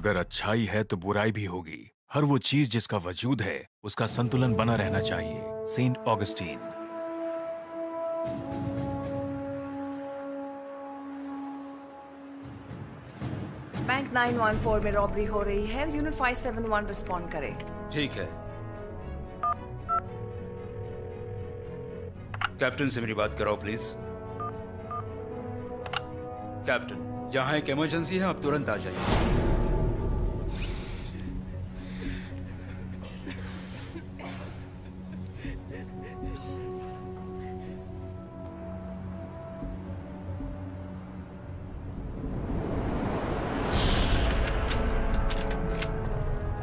अगर अच्छाई है तो बुराई भी होगी। हर वो चीज जिसका वजूद है उसका संतुलन बना रहना चाहिए। Saint Augustine. बैंक 914 में रॉबरी हो रही है। यूनिट 571 रिस्पॉन्ड करे। ठीक है। कैप्टन से मेरी बात कराओ प्लीज। कैप्टन, यहाँ एक इमरजेंसी है, आप तुरंत आ जाइए।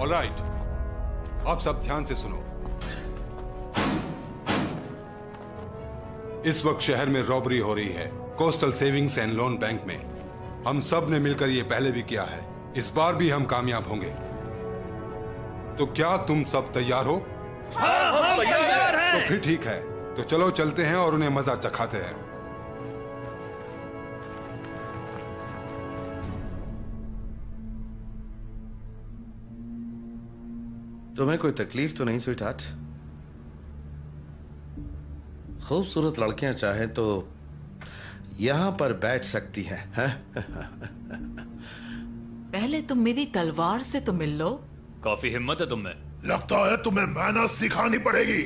ऑलराइट, आप सब ध्यान से सुनो। इस वक्त शहर में रॉबरी हो रही है coastal savings and loan bank में। हम सब ने मिलकर ये पहले भी किया है, इस बार भी हम कामयाब होंगे। तो क्या तुम सब तैयार हो? हाँ, हम तैयार हैं। तो फिर ठीक है, तो चलो चलते हैं और उन्हें मजा चखाते हैं। तुम्हें कोई तकलीफ तो नहीं स्वीटहार्ट? खूबसूरत लड़कियां चाहे तो यहां पर बैठ सकती हैं, है? पहले तुम मेरी तलवार से तो मिल लो। काफी हिम्मत है तुम में। लगता है तुम्हें मैनर्स सिखानी पड़ेगी।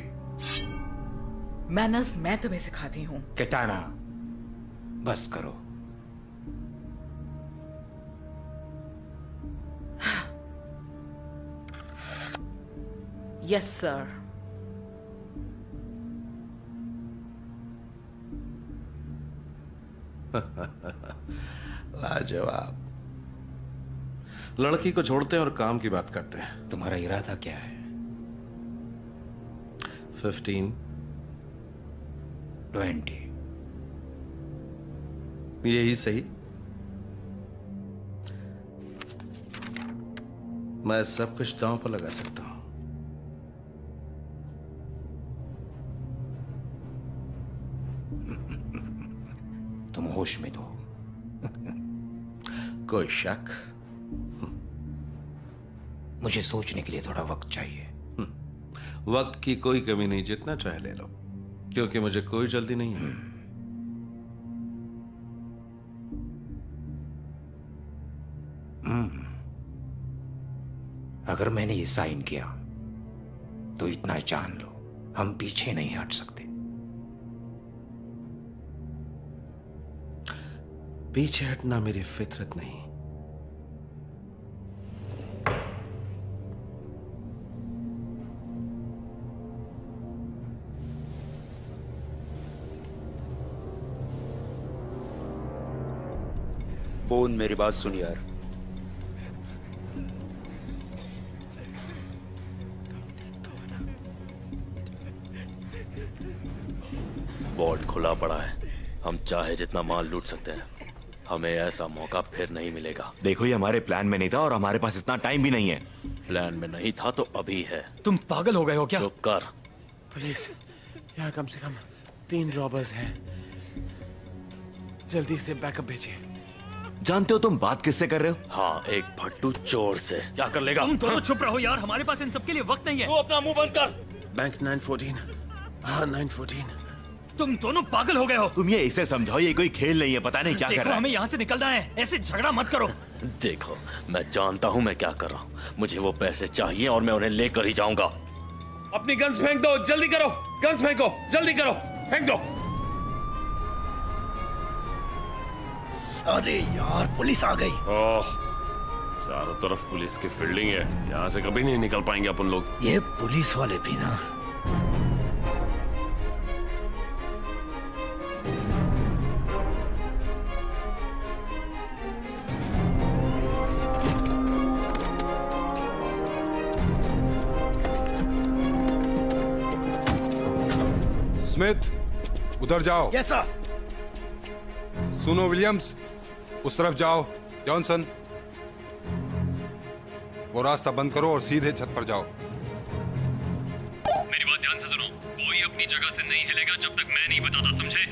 मैनर्स मैं तुम्हें सिखाती हूँ। किटाना, बस करो। Yes sir. लाजवाब। लड़की को छोड़ते हैं और काम की बात करते हैं। तुम्हारा इरादा क्या है? 15, 20। यही सही। मैं सब कुछ दांव पर लगा सकता हूं। तुम होश में तो? कोई शक? मुझे सोचने के लिए थोड़ा वक्त चाहिए। वक्त की कोई कमी नहीं, जितना चाहे ले लो, क्योंकि मुझे कोई जल्दी नहीं है। अगर मैंने ये साइन किया तो इतना जान लो, हम पीछे नहीं हट सकते। पीछे हटना मेरी फितरत नहीं। बोन, मेरी बात सुन यार। वॉल्ट खुला पड़ा है, हम चाहे जितना माल लूट सकते हैं। हमें ऐसा मौका फिर नहीं मिलेगा। देखो, ये हमारे प्लान में नहीं था और हमारे पास इतना टाइम भी नहीं है। प्लान में नहीं था तो अभी है। तुम पागल हो गए हो क्या? चुप कर। पुलिस, यहाँ कम से कम 3 रॉबर्स हैं। जल्दी से बैकअप भेजिए। जानते हो तुम बात किससे कर रहे हो? हाँ, एक फट्टू चोर से। क्या कर लेगा? तुम दोनों चुप रहो यार, हमारे पास इन सब के लिए वक्त नहीं है। तू अपना मुंह बंद कर। बैंक 914। हाँ, 914। तुम दोनों पागल हो गए हो। तुम ये इसे समझाओ, ये कोई खेल नहीं है, पता नहीं क्या कर रहा है। हमें यहाँ से निकलना है, ऐसे झगड़ा मत करो। देखो, मैं जानता हूँ मैं क्या कर रहा हूँ। मुझे वो पैसे चाहिए और मैं उन्हें लेकर ही जाऊंगा। अपनी गन्स फेंक दो, जल्दी करो। गन्स फेंको, जल्दी करो, फेंक दो। अरे यार, पुलिस आ गई। ओह, चारों तरफ पुलिस की फील्डिंग है, यहाँ से कभी नहीं निकल पाएंगे अपन लोग। ये पुलिस वाले भी ना। स्मिथ, उधर जाओ। Yes sir. सुनो विलियम्स, उस तरफ जाओ। जॉनसन, वो रास्ता बंद करो और सीधे छत पर जाओ। मेरी बात ध्यान से सुनो। कोई अपनी जगह से नहीं हिलेगा जब तक मैं नहीं बताता, समझे?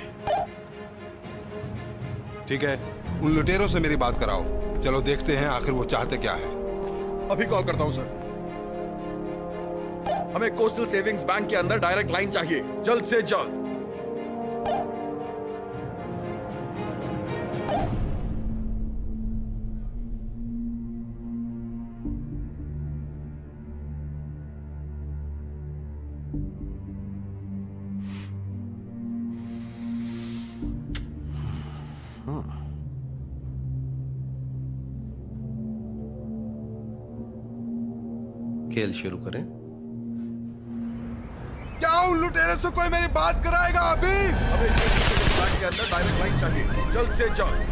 ठीक है, उन लुटेरों से मेरी बात कराओ। चलो देखते हैं आखिर वो चाहते क्या है। अभी कॉल करता हूं सर। हमें कोस्टल सेविंग्स बैंक के अंदर डायरेक्ट लाइन चाहिए, जल्द से जल्द। खेल शुरू करें। क्या उन लुटेरों से कोई मेरी बात कराएगा अभी? हमें बैंक के अंदर डायरेक्ट लाइन चाहिए, जल्द से जल्द।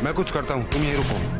मैं कुछ करता हूं, तुम यहीं रुको।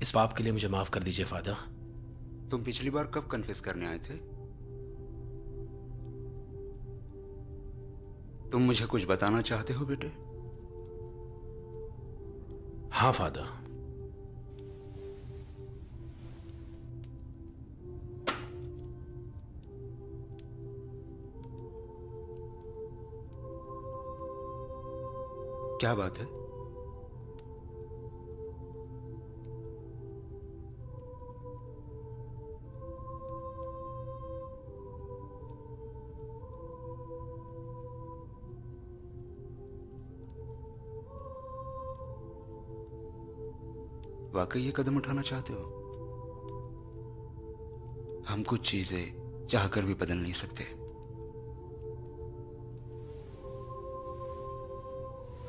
इस पाप के लिए मुझे माफ कर दीजिए फादर। तुम पिछली बार कब कन्फेस करने आए थे? तुम मुझे कुछ बताना चाहते हो बेटे? हाँ फादर। क्या बात है? वाकई ये कदम उठाना चाहते हो? हम कुछ चीजें चाहकर भी बदल नहीं सकते।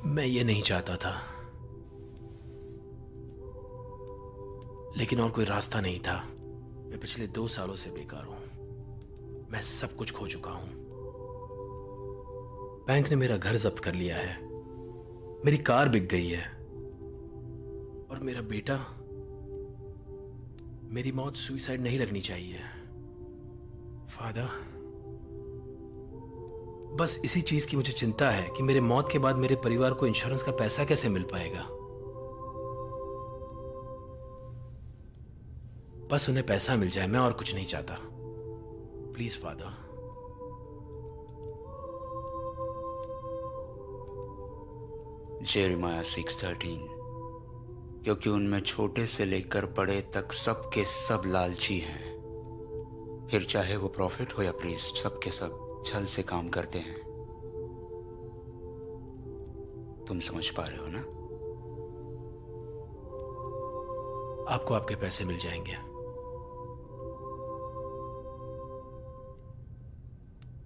मैं ये नहीं चाहता था, लेकिन और कोई रास्ता नहीं था। मैं पिछले 2 सालों से बेकार हूं। मैं सब कुछ खो चुका हूं। बैंक ने मेरा घर जब्त कर लिया है, मेरी कार बिक गई है, और मेरा बेटा, मेरी मौत सुसाइड नहीं लगनी चाहिए फादर। बस इसी चीज की मुझे चिंता है कि मेरे मौत के बाद मेरे परिवार को इंश्योरेंस का पैसा कैसे मिल पाएगा। बस उन्हें पैसा मिल जाए, मैं और कुछ नहीं चाहता। Please father. जेरेमाया 6:13, क्योंकि उनमें छोटे से लेकर बड़े तक सबके सब लालची हैं। फिर चाहे वो प्रॉफिट हो या प्रीस्ट, सबके सब छल से काम करते हैं। तुम समझ पा रहे हो ना? आपको आपके पैसे मिल जाएंगे।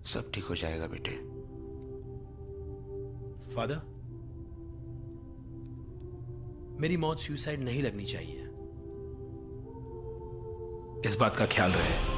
सब ठीक हो जाएगा बेटे। फादर, मेरी मौत सुसाइड नहीं लगनी चाहिए। इस बात का ख्याल रहे।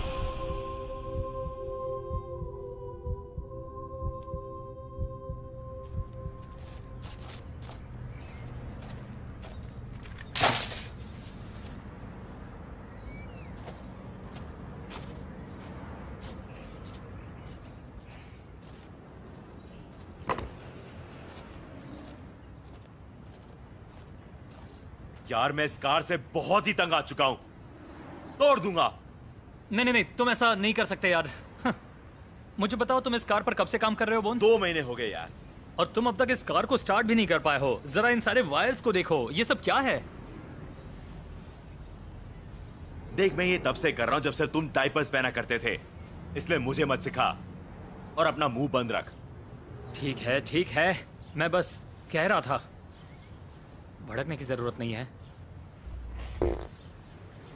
यार मैं इस कार से बहुत ही तंग आ चुका हूं, तोड़ दूंगा। नहीं, तुम ऐसा नहीं कर सकते यार। मुझे बताओ, तुम इस कार पर कब से काम कर रहे हो बोन्स? 2 महीने हो गए यार। और तुम अब तक इस कार को स्टार्ट भी नहीं कर पाए हो। जरा इन सारे वायर्स को देखो, ये सब क्या है? देख, मैं ये तब से कर रहा हूं जब से तुम डायपर्स पहना करते थे, इसलिए मुझे मत सिखा और अपना मुंह बंद रख। ठीक है, मैं बस कह रहा था। भड़कने की जरूरत नहीं है।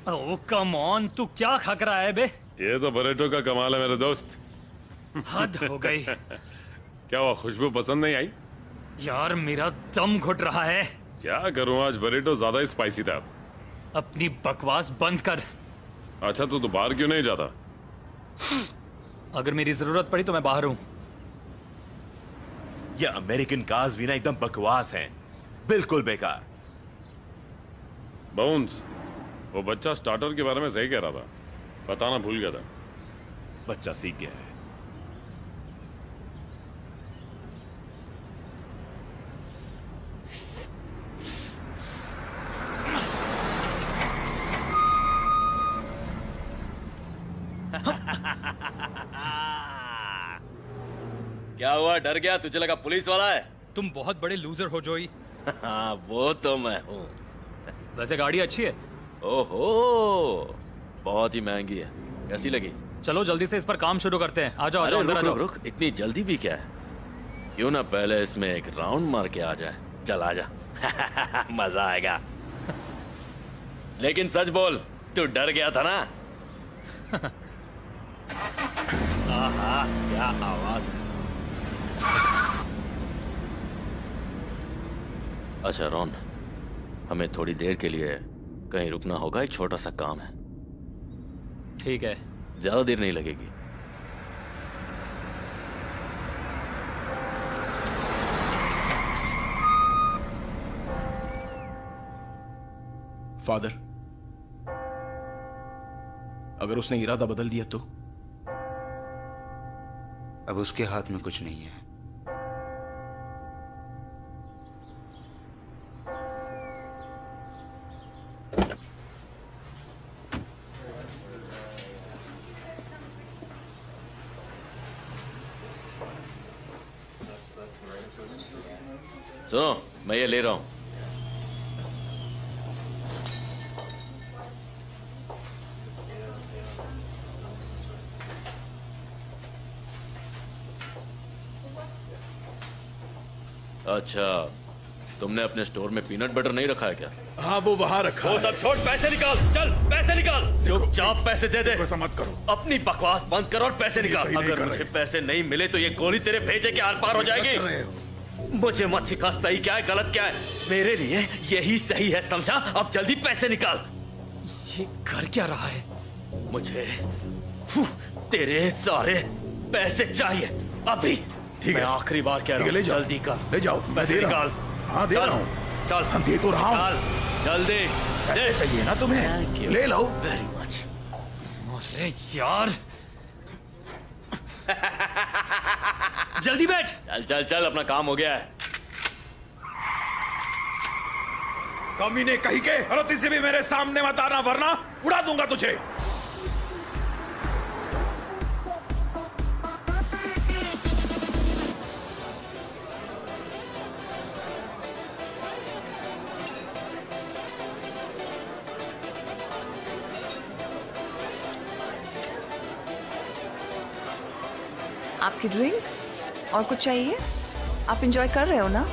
ओह कम ऑन, तू क्या खक रहा है बे? ये तो बरेटो का कमाल है मेरे दोस्त। हद हो गई। क्या हुआ, खुशबू पसंद नहीं आई? यार मेरा दम घुट रहा है। क्या करूं, आज बरेटो ज्यादा ही स्पाइसी था। अपनी बकवास बंद कर। अच्छा तो बाहर क्यों नहीं जाता? अगर मेरी जरूरत पड़ी तो मैं बाहर हूं। ये अमेरिकन कार्स भी ना एकदम बकवास हैं, बिल्कुल बेकार। बाउंस, वो बच्चा स्टार्टर के बारे में सही कह रहा था, बताना भूल गया था। बच्चा सीख गया है। क्या हुआ, डर गया? तुझे लगा पुलिस वाला है? तुम बहुत बड़े लूजर हो जोई। हाँ वो तो मैं हूँ। वैसे गाड़ी अच्छी है। ओहो, बहुत ही महंगी है। कैसी लगी? चलो जल्दी से इस पर काम शुरू करते हैं। आ जाओ, अंदर आ जाओ। रुक, इतनी जल्दी भी क्या है? क्यों ना पहले इसमें एक राउंड मार के आ जाए। चल आ जा। मजा आएगा। लेकिन सच बोल, तू डर गया था ना? आहा, क्या आवाज है। अच्छा रॉन, हमें थोड़ी देर के लिए कहीं रुकना होगा, एक छोटा सा काम है। ठीक है, ज्यादा देर नहीं लगेगी। फादर, अगर उसने इरादा बदल दिया तो? अब उसके हाथ में कुछ नहीं है। सुनो, मैं ये ले रहा हूं। अच्छा, तुमने अपने स्टोर में पीनट बटर नहीं रखा है क्या? हाँ वो वहां रखा वो सब छोड़, पैसे निकाल। चल पैसे निकाल। चुपचाप पैसे दे दे। ऐसा मत करो। अपनी बकवास बंद कर और पैसे निकाल। अगर मुझे पैसे नहीं मिले तो ये गोली तेरे भेजे के आर पार हो जाएगी। मुझे मत सिखा सही क्या है गलत क्या है। मेरे लिए यही सही है, समझा? अब जल्दी पैसे निकाल। ये कर क्या रहा है? मुझे तेरे सारे पैसे चाहिए अभी। मैं आखिरी बार कह रहा हूँ, जल्दी कर। ले जाओ, पैसे निकाल। हाँ दे रहा हूँ। चल, हम दे तो रहा हूँ। जल्दी दे। चाहिए ना तुम्हें? ले लो। Very much. अरे यार, जल्दी बैठ। चल चल चल, अपना काम हो गया है। कमीने कहीं के गलती से भी मेरे सामने मत आना, वरना उड़ा दूंगा तुझे। आपकी ड्रिंक और कुछ चाहिए? आप एंजॉय कर रहे हो ना?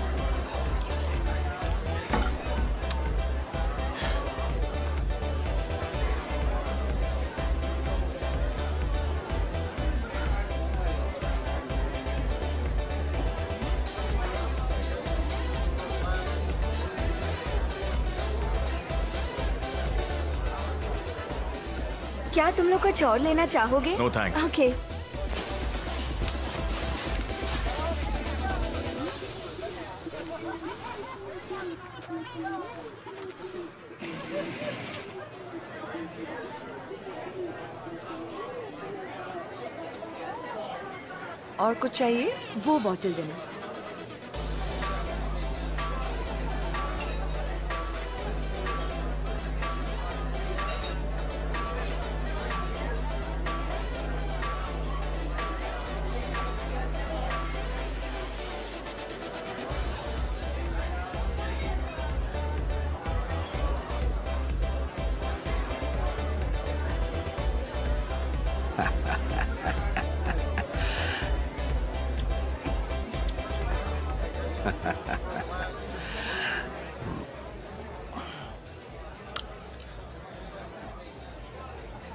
क्या तुम लोग कुछ और लेना चाहोगे? No thanks. ओके। और कुछ चाहिए? वो बॉटल देना।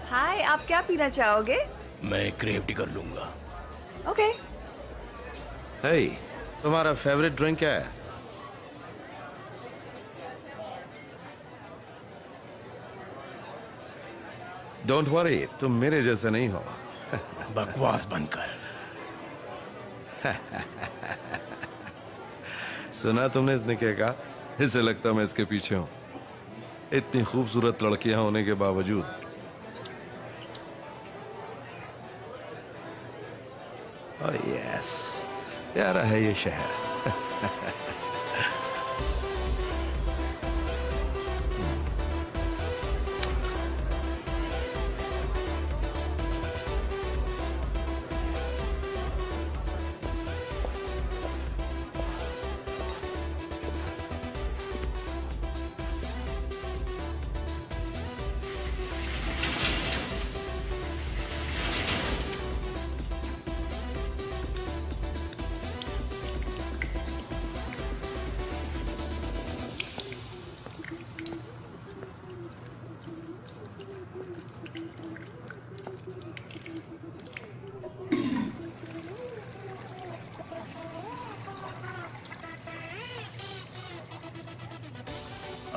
हाय, आप क्या पीना चाहोगे? मैं क्रेफ्ट कर लूंगा। ओके। हे, तुम्हारा फेवरेट ड्रिंक क्या है? डोंट वरी, तुम मेरे जैसे नहीं हो। बकवास बनकर। सुना तुमने इसने क्या कहा? इसे लगता मैं इसके पीछे हूं। इतनी खूबसूरत लड़कियां होने के बावजूद। ओह यस, प्यारा है ये शहर।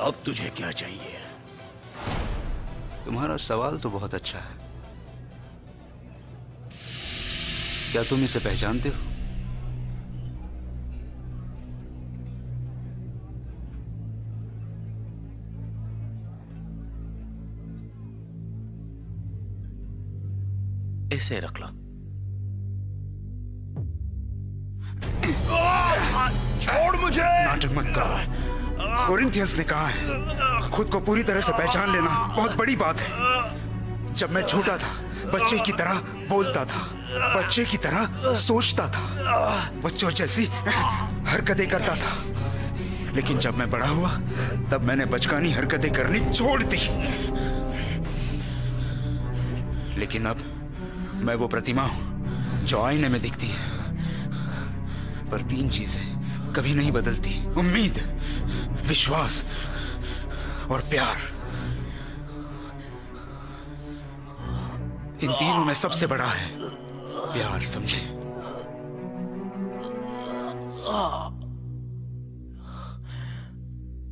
अब तुझे क्या चाहिए? तुम्हारा सवाल तो बहुत अच्छा है। क्या तुम इसे पहचानते हो? इसे रख लो। छोड़ मुझे! नाटक मत करो। कोरिंथियंस ने कहा है, खुद को पूरी तरह से पहचान लेना बहुत बड़ी बात है। जब मैं छोटा था, बच्चे की तरह बोलता था, बच्चे की तरह सोचता था, बच्चों जैसी हरकतें करता था। लेकिन जब मैं बड़ा हुआ, तब मैंने बचकानी हरकतें करनी छोड़ दी। लेकिन अब मैं वो प्रतिमा हूं जो आईने में दिखती है। पर 3 चीजें कभी नहीं बदलती: उम्मीद, विश्वास और प्यार। इन तीनों में सबसे बड़ा है प्यार, समझे?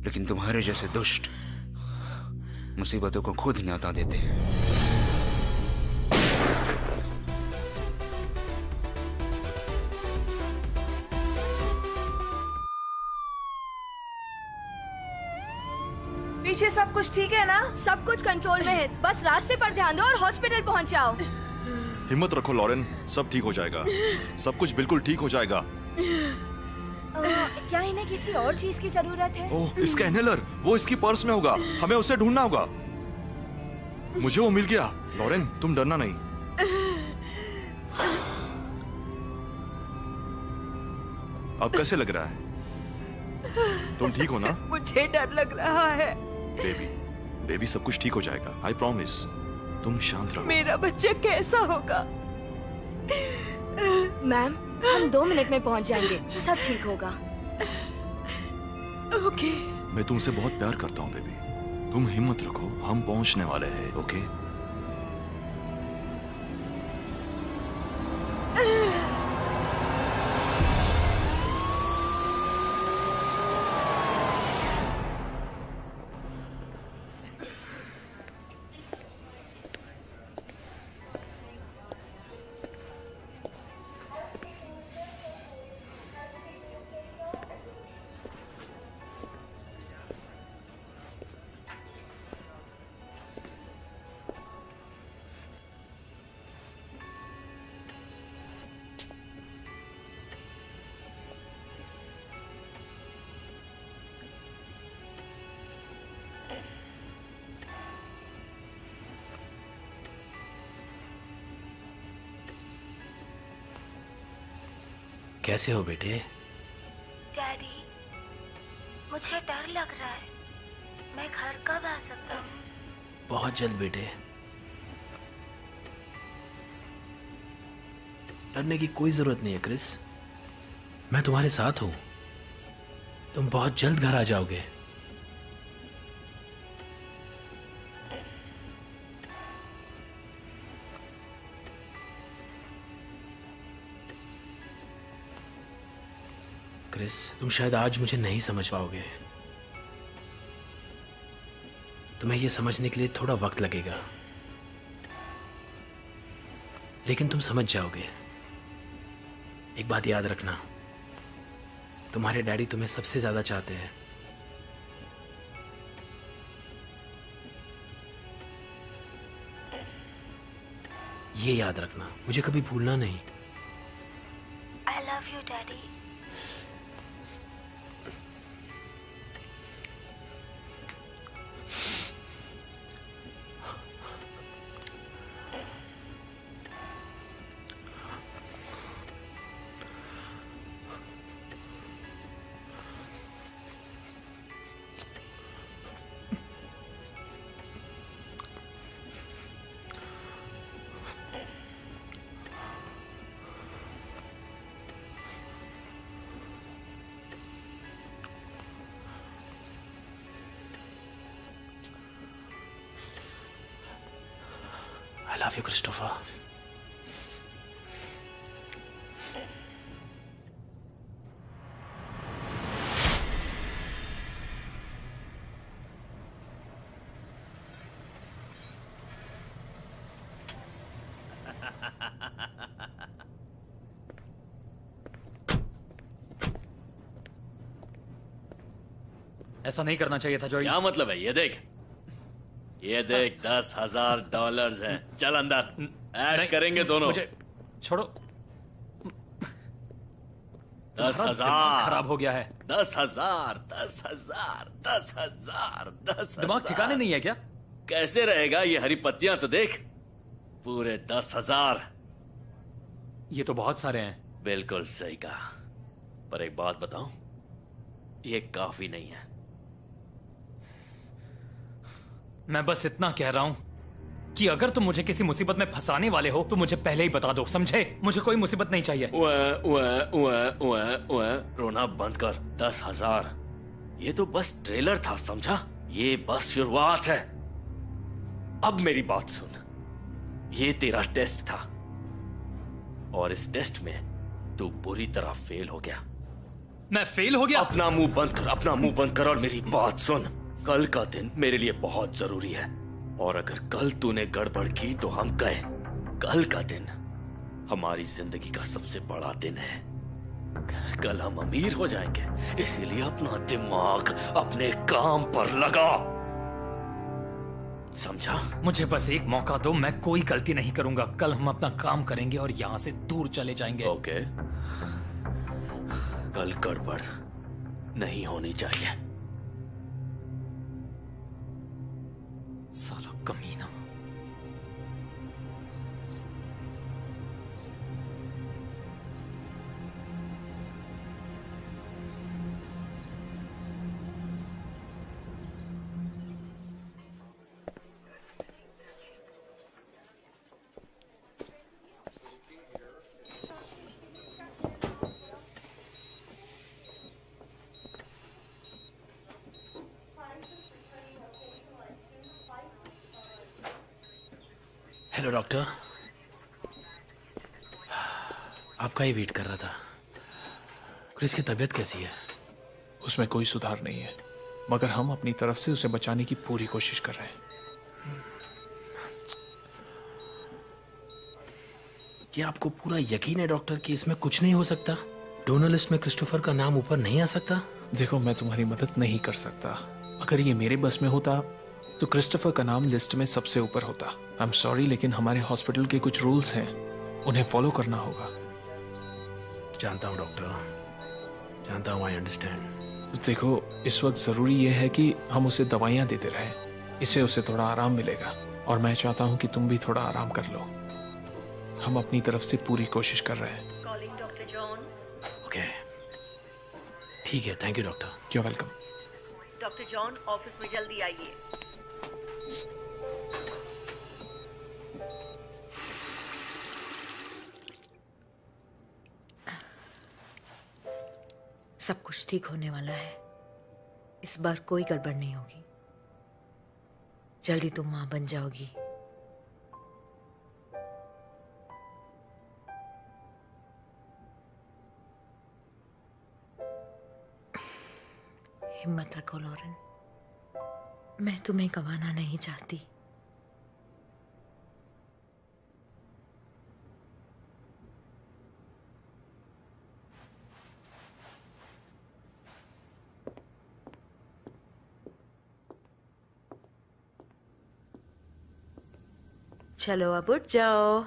लेकिन तुम्हारे जैसे दुष्ट मुसीबतों को खुद न्योता देते हैं। पीछे सब कुछ ठीक है ना? सब कुछ कंट्रोल में है। बस रास्ते पर ध्यान दो और हॉस्पिटल पहुंच जाओ। हिम्मत रखो लॉरेन, सब ठीक हो जाएगा। सब कुछ बिल्कुल ठीक हो जाएगा। क्या इन्हें किसी और चीज की जरूरत है? ओह, इसका इनहेलर, वो इसकी पर्स में होगा। हमें उसे ढूंढना होगा। मुझे वो मिल गया। लॉरेन, तुम डरना नहीं। अब कैसे लग रहा है? तुम ठीक हो ना? मुझे डर लग रहा है। बेबी सब कुछ ठीक हो जाएगा। I promise. तुम शांत रहो। मेरा बच्चा कैसा होगा? मैम, हम 2 मिनट में पहुंच जाएंगे, सब ठीक होगा। ओके। मैं तुमसे बहुत प्यार करता हूँ बेबी, तुम हिम्मत रखो, हम पहुंचने वाले हैं। ओके? कैसे हो बेटे? डैडी, मुझे डर लग रहा है। मैं घर कब आ सकता हूँ? बहुत जल्द बेटे। डरने की कोई जरूरत नहीं है क्रिस, मैं तुम्हारे साथ हूं। तुम बहुत जल्द घर आ जाओगे। क्रिस, तुम शायद आज मुझे नहीं समझ पाओगे। तुम्हें यह समझने के लिए थोड़ा वक्त लगेगा, लेकिन तुम समझ जाओगे। एक बात याद रखना, तुम्हारे डैडी तुम्हें सबसे ज्यादा चाहते हैं। ये याद रखना, मुझे कभी भूलना नहीं। I love you, Daddy. I love you, Christopher. ऐसा नहीं करना चाहिए था जॉय। क्या मतलब है? ये देख, ये देख, $10,000 है। चल अंदर, ऐश करेंगे दोनों। मुझे छोड़ो। 10,000 खराब हो गया है। 10,000 10,000 10,000 10,000। दिमाग ठिकाने नहीं है क्या? कैसे रहेगा? ये हरी पत्तियां तो देख, पूरे 10,000। ये तो बहुत सारे हैं। बिल्कुल सही कहा, पर एक बात बताऊं, ये काफी नहीं है। मैं बस इतना कह रहा हूं कि अगर तुम मुझे किसी मुसीबत में फंसाने वाले हो तो मुझे पहले ही बता दो, समझे? मुझे कोई मुसीबत नहीं चाहिए। रोना बंद कर। 10,000 ये तो बस ट्रेलर था, समझा? ये बस शुरुआत है। अब मेरी बात सुन, ये तेरा टेस्ट था और इस टेस्ट में तू बुरी तरह फेल हो गया। मैं फेल हो गया? अपना मुंह बंद कर, अपना मुंह बंद कर और मेरी बात सुन। कल का दिन मेरे लिए बहुत जरूरी है और अगर कल तूने गड़बड़ की तो हम गए। कल का दिन हमारी जिंदगी का सबसे बड़ा दिन है। कल हम अमीर हो जाएंगे, इसीलिए अपना दिमाग अपने काम पर लगा, समझा? मुझे बस एक मौका दो, मैं कोई गलती नहीं करूंगा। कल हम अपना काम करेंगे और यहां से दूर चले जाएंगे। ओके, कल गड़बड़ नहीं होनी चाहिए। साला कमीना। हेलो डॉक्टर, आपका ही वेट कर रहा था। क्रिस की तबीयत कैसी है? उसमें कोई सुधार नहीं है, मगर हम अपनी तरफ से उसे बचाने की पूरी कोशिश कर रहे हैं। क्या आपको पूरा यकीन है डॉक्टर कि इसमें कुछ नहीं हो सकता? डोनर लिस्ट में क्रिस्टोफर का नाम ऊपर नहीं आ सकता? देखो, मैं तुम्हारी मदद नहीं कर सकता। अगर ये मेरे बस में होता तो क्रिस्टोफर का नाम लिस्ट में सबसे ऊपर होता। आई एम सॉरी, लेकिन हमारे हॉस्पिटल के कुछ रूल्स हैं, उन्हें फॉलो करना होगा। जानता हूँ डॉक्टर, जानता हूँ, आई अंडरस्टैंड। देखो, इस वक्त जरूरी यह है कि हम उसे दवाइयाँ देते रहें, इससे उसे थोड़ा आराम मिलेगा। और मैं चाहता हूँ कि तुम भी थोड़ा आराम कर लो। हम अपनी तरफ से पूरी कोशिश कर रहे हैं। ओके, ठीक है, thank you doctor. You welcome. Doctor John, office में जल्दी आइए। सब कुछ ठीक होने वाला है। इस बार कोई गड़बड़ नहीं होगी। जल्दी तुम मां बन जाओगी। हिम्मत रखो लॉरेन, मैं तुम्हें गंवाना नहीं चाहती। चलो अब उठ जाओ।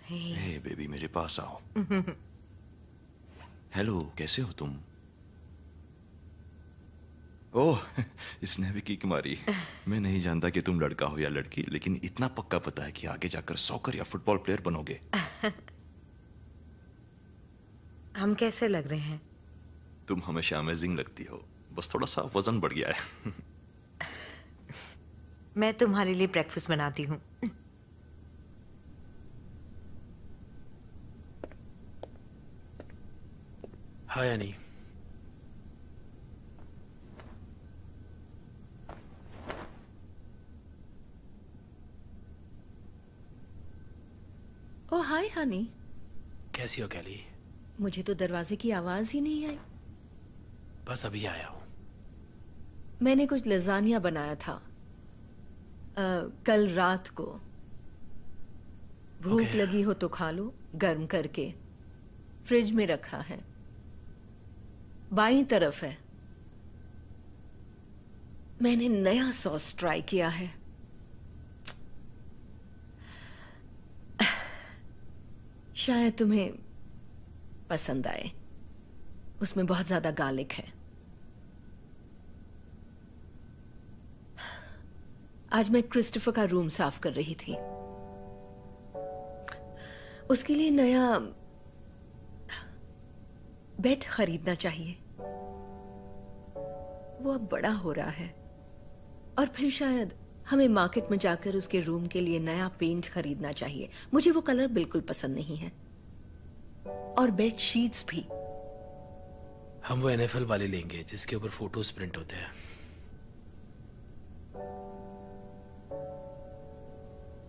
हे बेबी, मेरे पास आओ। हेलो, कैसे हो तुम? ओह, इसने भी किक मारी। मैं नहीं जानता कि तुम लड़का हो या लड़की, लेकिन इतना पक्का पता है कि आगे जाकर सॉकर या फुटबॉल प्लेयर बनोगे। हम कैसे लग रहे हैं? तुम हमेशा अमेजिंग लगती हो, बस थोड़ा सा वजन बढ़ गया है। मैं तुम्हारे लिए ब्रेकफास्ट बनाती हूँ। हाय अनी। ओह हाय हनी। कैसी हो कैली? मुझे तो दरवाजे की आवाज ही नहीं आई। बस अभी आया हूँ। मैंने कुछ लजानिया बनाया था कल रात को। भूख लगी हो तो खा लो, गर्म करके फ्रिज में रखा है, बाईं तरफ है। मैंने नया सॉस ट्राई किया है। शायद तुम्हें पसंद आए। उसमें बहुत ज्यादा गार्लिक है। आज मैं क्रिस्टोफर का रूम साफ कर रही थी। उसके लिए नया बेड खरीदना चाहिए। वो अब बड़ा हो रहा है और फिर शायद हमें मार्केट में जाकर उसके रूम के लिए नया पेंट खरीदना चाहिए। मुझे वो कलर बिल्कुल पसंद नहीं है। और बेड शीट्स भी। हम वो NFL वाले लेंगे जिसके ऊपर फोटोज प्रिंट होते हैं।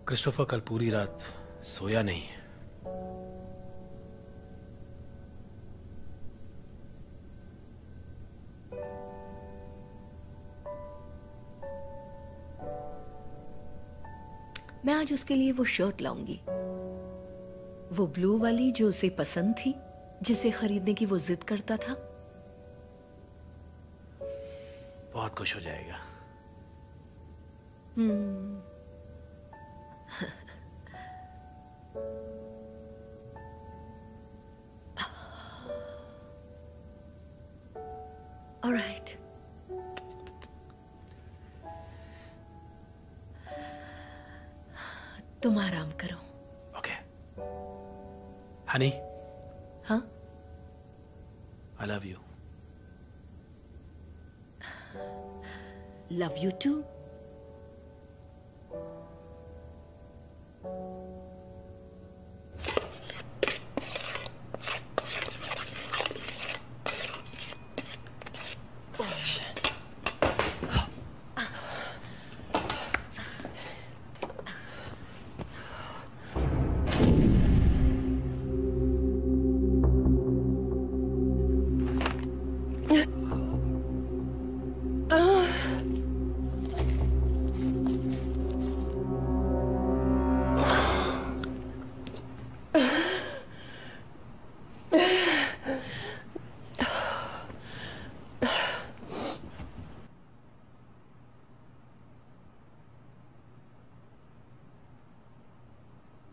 क्रिस्टोफर कल पूरी रात सोया नहीं। मैं आज उसके लिए वो शर्ट लाऊंगी, वो ब्लू वाली जो उसे पसंद थी, जिसे खरीदने की वो जिद करता था। बहुत खुश हो जाएगा। All right. तुम आराम करो। ओके। हनी। हाँ? I love you. Love you too.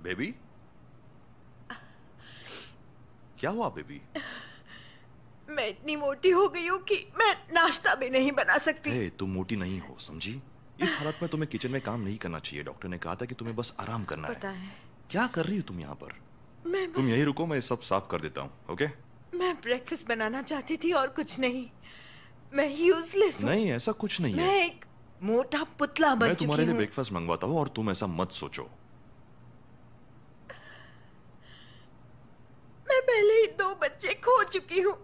Baby, क्या हुआ बेबी? मैं इतनी मोटी हो गई हूँ कि मैं नाश्ता भी नहीं बना सकती। हे, तुम मोटी नहीं हो, समझी? इस हालत में तुम्हें किचन में काम नहीं करना चाहिए। डॉक्टर ने कहा था कि तुम्हें बस आराम करना पता है। है। क्या कर रही हो तुम यहाँ पर? तुम बस... यही रुको, मैं सब साफ कर देता हूँ। ओके? मैं ब्रेकफास्ट बनाना चाहती थी और कुछ नहीं। मैं यूजलेस हूँ। नहीं, ऐसा कुछ नहीं है। मैं एक मोटा पुतला बन मैं चुकी तुम्हारे लिए हूँ। ब्रेकफास्ट मंगवाता हूँ और तुम ऐसा मत सोचो। मैं पहले ही 2 बच्चे खो चुकी हूँ।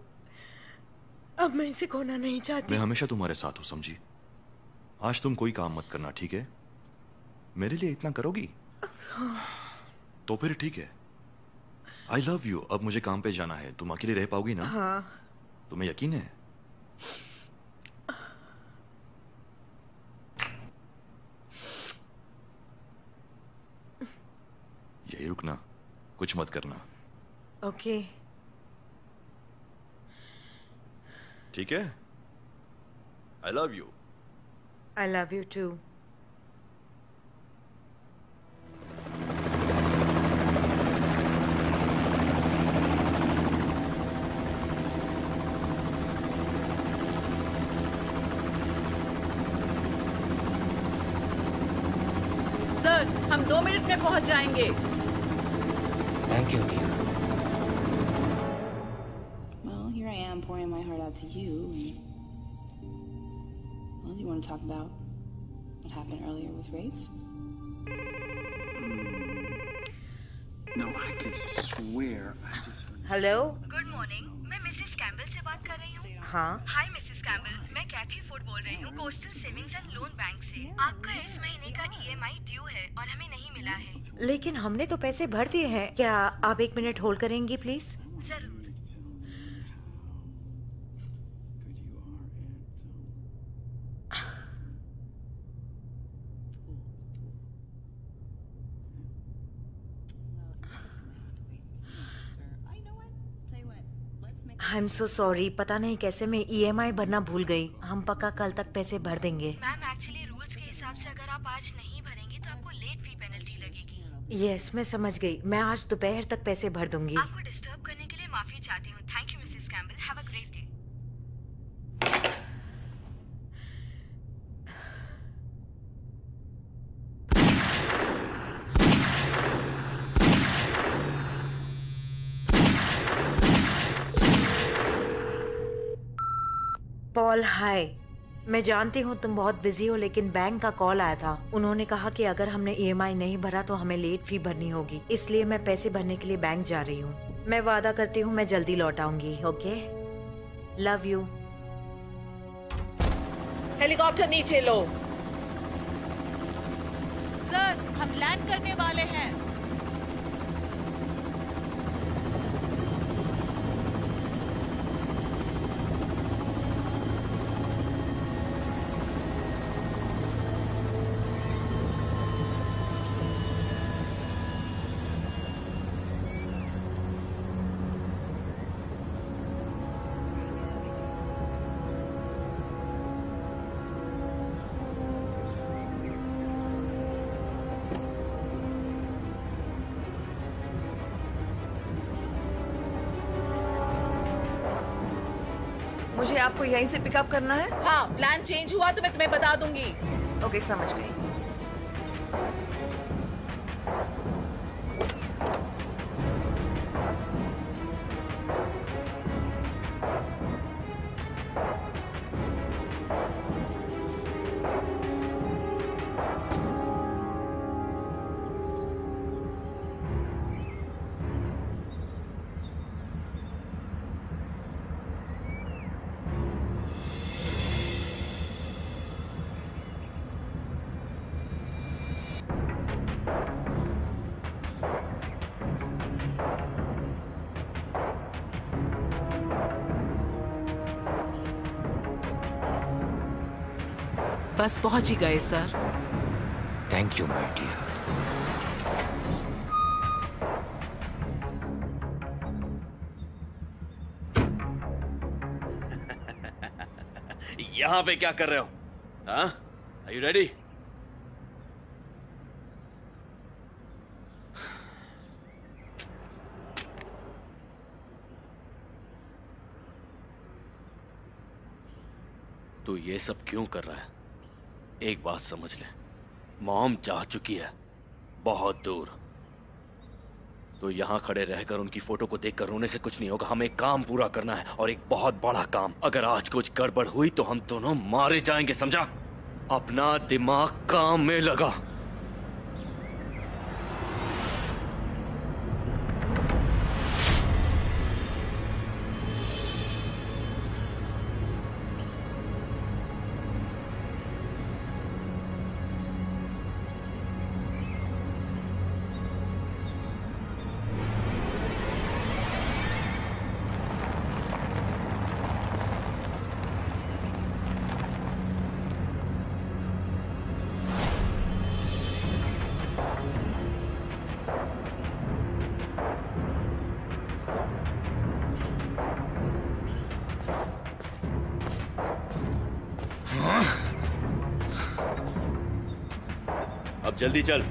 अब मैं इसे खोना नहीं चाहती। मैं हमेशा तुम्हारे साथ हूँ, समझी? आज तुम कोई काम मत करना, ठीक है? मेरे लिए इतना करोगी? तो फिर ठीक है। I love you. अब मुझे काम पे जाना है। तुम अकेले रह पाओगी ना? हाँ। तुम्हें यकीन है? यही रुकना, कुछ मत करना। ओके। ठीक है? I love you. I love you too. Sir, हम 2 मिनट में पहुंच जाएंगे। Thank you dear. Well, here I am pouring my heart out to you. Well, do you want to talk about what happened earlier with Rafe? No, I could swear I just... hello. Good morning, मैं Mrs Campbell से बात कर रही हूँ। हाँ। हाय Mrs Campbell, मैं कैथी food बोल रही हूँ, coastal savings and loan bank से। आपका इस महीने का EMI ड्यू है और हमें नहीं मिला है। लेकिन हमने तो पैसे भर दिए हैं। क्या आप 1 मिनट होल्ड करेंगी प्लीज? जरूर। I am so sorry. पता नहीं कैसे मैं EMI भरना भूल गई। हम पक्का कल तक पैसे भर देंगे। मैम, एक्चुअली रूल्स के हिसाब से अगर आप आज नहीं भरेंगी तो आपको लेट फी पेनल्टी लगेगी। यस, मैं समझ गई। मैं आज दोपहर तक पैसे भर दूंगी। आपको डिस्टर्ब करने के लिए माफी चाहती हूँ। Thank you Mrs Campbell, have a great day. Paul, hi. मैं जानती हूँ तुम बहुत बिजी हो, लेकिन बैंक का कॉल आया था। उन्होंने कहा कि अगर हमने EMI नहीं भरा तो हमें लेट फी भरनी होगी। इसलिए मैं पैसे भरने के लिए बैंक जा रही हूँ। मैं वादा करती हूँ मैं जल्दी लौट आऊंगी। ओके? Love you. हेलीकॉप्टर नीचे लो। सर, हम लैंड करने वाले हैं। मुझे आपको यहीं से पिकअप करना है? हाँ, प्लान चेंज हुआ तो मैं तुम्हें बता दूंगी। ओके, समझ गई। बस पहुंच ही गए sir. Thank you my dear. यहाँ पे क्या कर रहे हो? हाँ? Are you ready? तू ये सब क्यों कर रहा है? एक बात समझ ले, मॉम जा चुकी है बहुत दूर। तो यहाँ खड़े रहकर उनकी फोटो को देखकर रोने से कुछ नहीं होगा। हमें काम पूरा करना है, और एक बहुत बड़ा काम। अगर आज कुछ गड़बड़ हुई तो हम दोनों मारे जाएंगे, समझा? अपना दिमाग काम में लगा। अब जल्दी चल।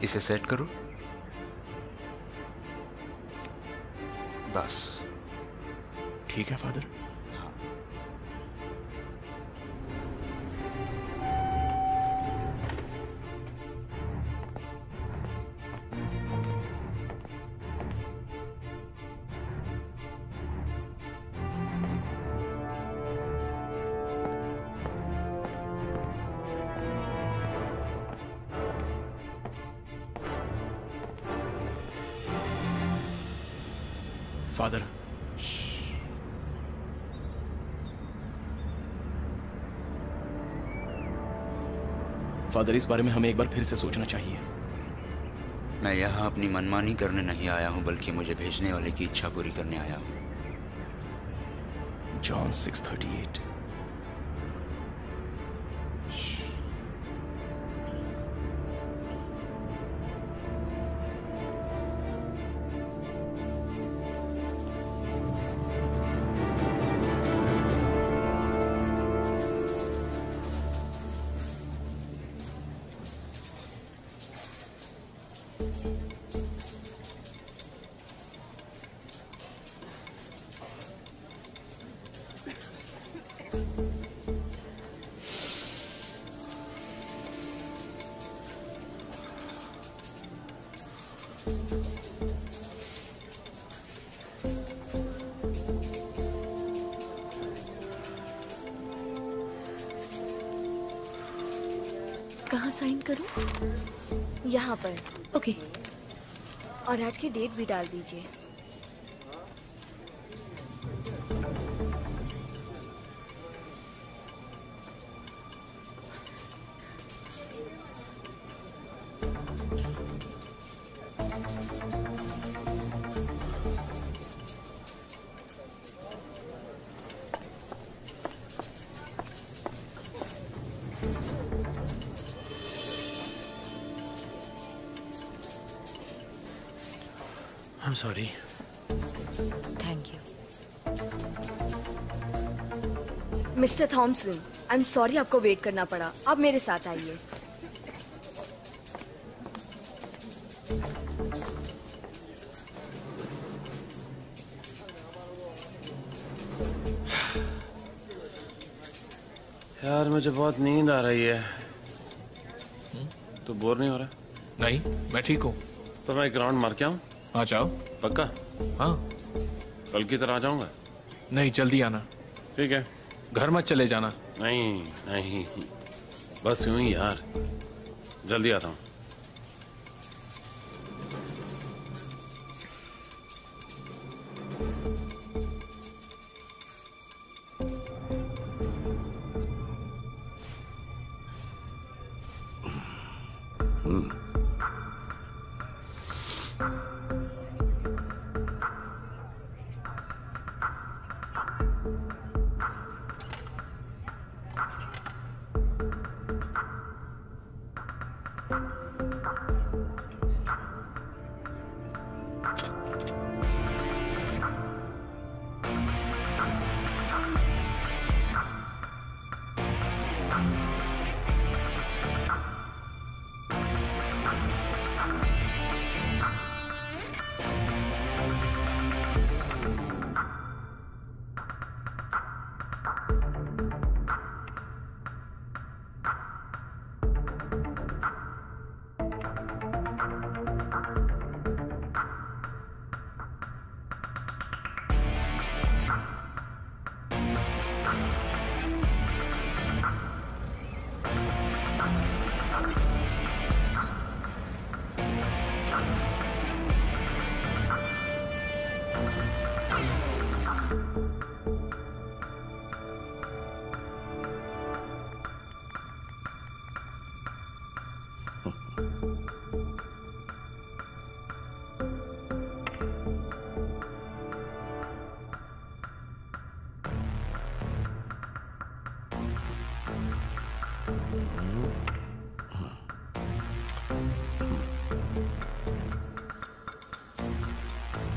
इसे सेट करो। बस ठीक है फादर। फादर, फादर इस बारे में हमें एक बार फिर से सोचना चाहिए। मैं यहाँ अपनी मनमानी करने नहीं आया हूँ, बल्कि मुझे भेजने वाले की इच्छा पूरी करने आया हूँ। जॉन 6:38। कहाँ साइन करूं? यहाँ पर। ओके। और आज की डेट भी डाल दीजिए। I'm sorry. Thank you. Mister Thomson, I am sorry आपको वेट करना पड़ा। आप मेरे साथ आइए। यार मुझे बहुत नींद आ रही है। तो बोर नहीं हो रहा? नहीं, मैं ठीक हूँ। तो मैं एक राउंड मार के आऊँ? आ जाओ। पक्का? हाँ। कल की तरह आ जाऊंगा? नहीं, जल्दी आना। ठीक है। घर मत चले जाना। नहीं नहीं, बस यूं ही यार, जल्दी आता हूँ।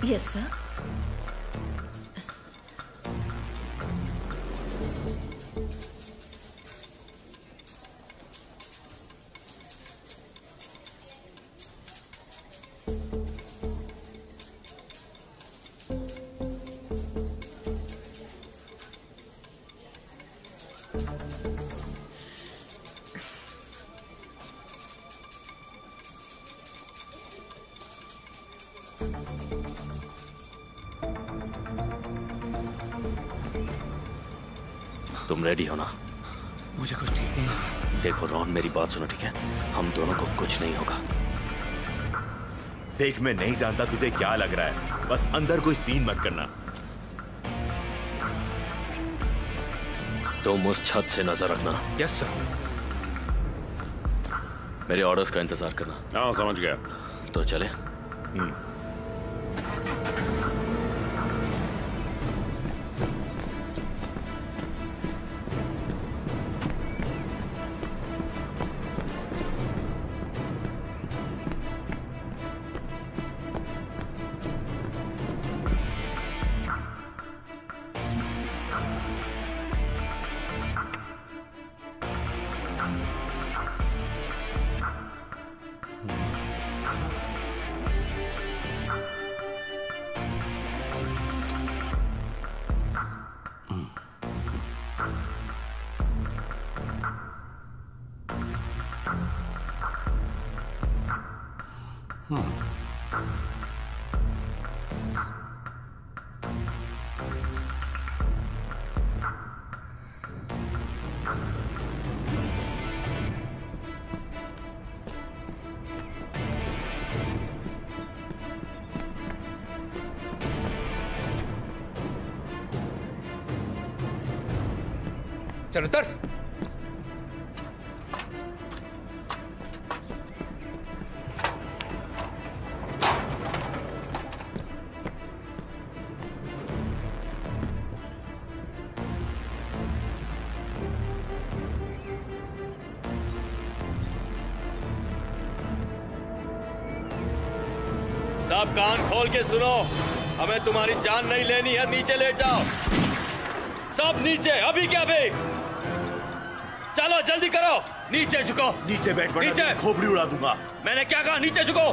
Yes sir. तुम रेडी हो ना? मुझे कुछ ठीक नहीं लगा। देखो रॉन, मेरी बात सुनो ठीक है? हम दोनों को कुछ नहीं होगा। देख, मैं नहीं जानता तुझे क्या लग रहा है, बस अंदर कोई सीन मत करना। तुम उस छत से नजर रखना। Yes sir. मेरे ऑर्डर्स का इंतजार करना। हाँ, समझ गया। तो चले। चल उतर। सब कान खोल के सुनो, हमें तुम्हारी जान नहीं लेनी है। नीचे लेट जाओ, सब नीचे, अभी क्या अभी। चलो जल्दी करो, नीचे झुको। नीचे बैठ, वरना नीचे खोपड़ी उड़ा दूंगा। मैंने क्या कहा, नीचे झुको।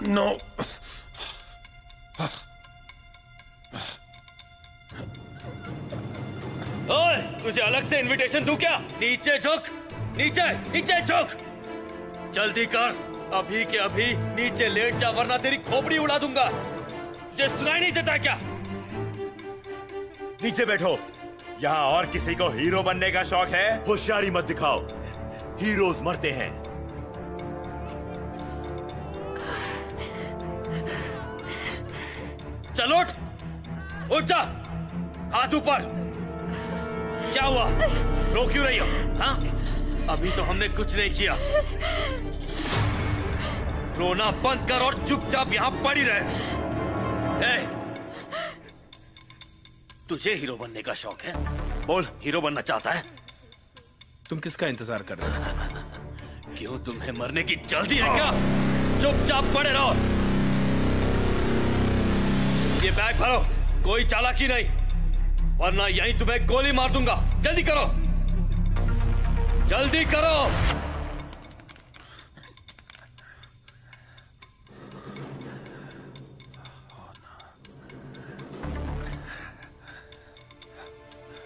नो। ओए, तुझे अलग से इनविटेशन दूं क्या? नीचे झुक, नीचे नीचे झुक, जल्दी कर, अभी के अभी नीचे लेट जा वरना तेरी खोपड़ी उड़ा दूंगा। तुझे सुनाई नहीं देता क्या? नीचे बैठो। यहाँ और किसी को हीरो बनने का शौक है? होशियारी मत दिखाओ, हीरोज मरते हैं। चल उठ, उठ जा, हाथ ऊपर। क्या हुआ? रो क्यों रही हो? हाँ, अभी तो हमने कुछ नहीं किया। रोना बंद कर और चुपचाप यहां पड़ी रहे। तुझे हीरो बनने का शौक है? बोल, हीरो बनना चाहता है? तुम किसका इंतजार कर रहे हो? क्यों, तुम्हें मरने की जल्दी है क्या? चुपचाप पड़े रहो। ये बैग भरो, कोई चालाकी नहीं, वरना यहीं तुम्हें गोली मार दूंगा। जल्दी करो, जल्दी करो।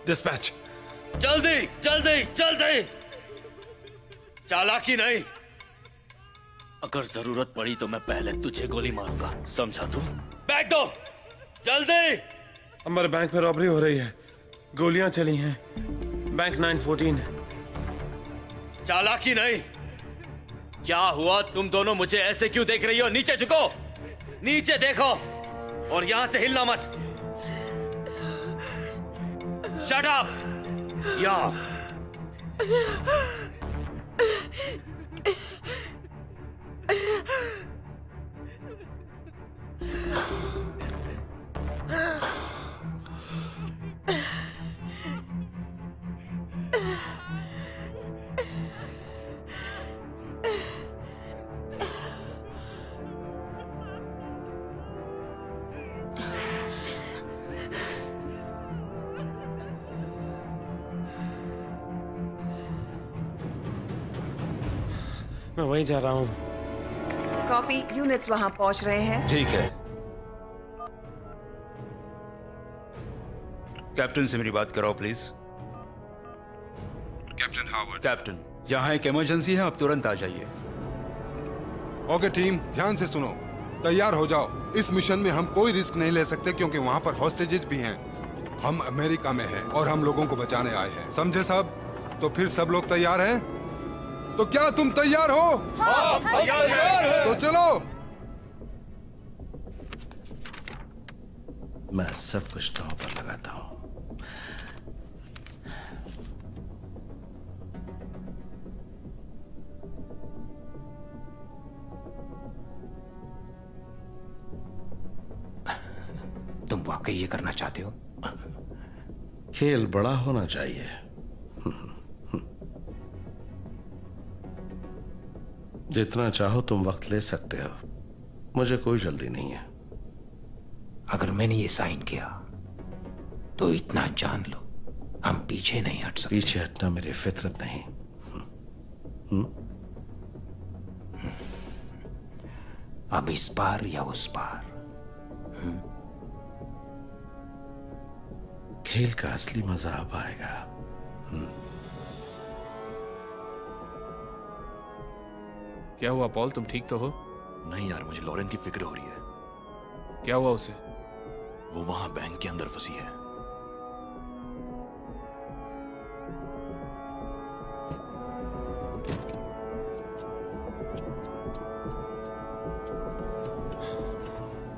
डिस्पैच। जल्दी जल्दी जल्दी, चालाकी नहीं। अगर जरूरत पड़ी तो मैं पहले तुझे गोली मारूंगा, समझा तू? बैग दो, जल्दी। हमारे बैंक में रॉबरी हो रही है, गोलियां चली हैं। बैंक 914। चालाकी नहीं। क्या हुआ? तुम दोनों मुझे ऐसे क्यों देख रही हो? नीचे झुको, नीचे देखो और यहां से हिलना मत। Shut up. या मैं वहीं जा रहा हूँ। कॉपी, यूनिट्स वहां पहुंच रहे हैं। ठीक है। कैप्टन से मेरी बात कराओ प्लीज। Captain Howard. कैप्टन, यहाँ एक इमरजेंसी है, आप तुरंत आ जाइए। ओके टीम, ध्यान से सुनो, तैयार हो जाओ। इस मिशन में हम कोई रिस्क नहीं ले सकते क्योंकि वहाँ पर हॉस्टेजेस भी हैं। हम अमेरिका में हैं और हम लोगों को बचाने आए हैं, समझे सब? तो फिर सब लोग तैयार हैं? तो क्या तुम तैयार हो? हाँ, तैयार हैं। तो चलो। मैं सब कुछ दांव पर लगाता हूं। तुम वाकई ये करना चाहते हो? खेल बड़ा होना चाहिए। जितना चाहो तुम वक्त ले सकते हो, मुझे कोई जल्दी नहीं है। अगर मैंने ये साइन किया तो इतना जान लो, हम पीछे नहीं हट सकते। पीछे हटना मेरी फितरत नहीं। अब इस पार या उस पार। खेल का असली मजा अब आएगा। क्या हुआ पॉल, तुम ठीक तो हो? नहीं यार, मुझे लॉरेन की फिक्र हो रही है। क्या हुआ उसे? वो वहां बैंक के अंदर फंसी है।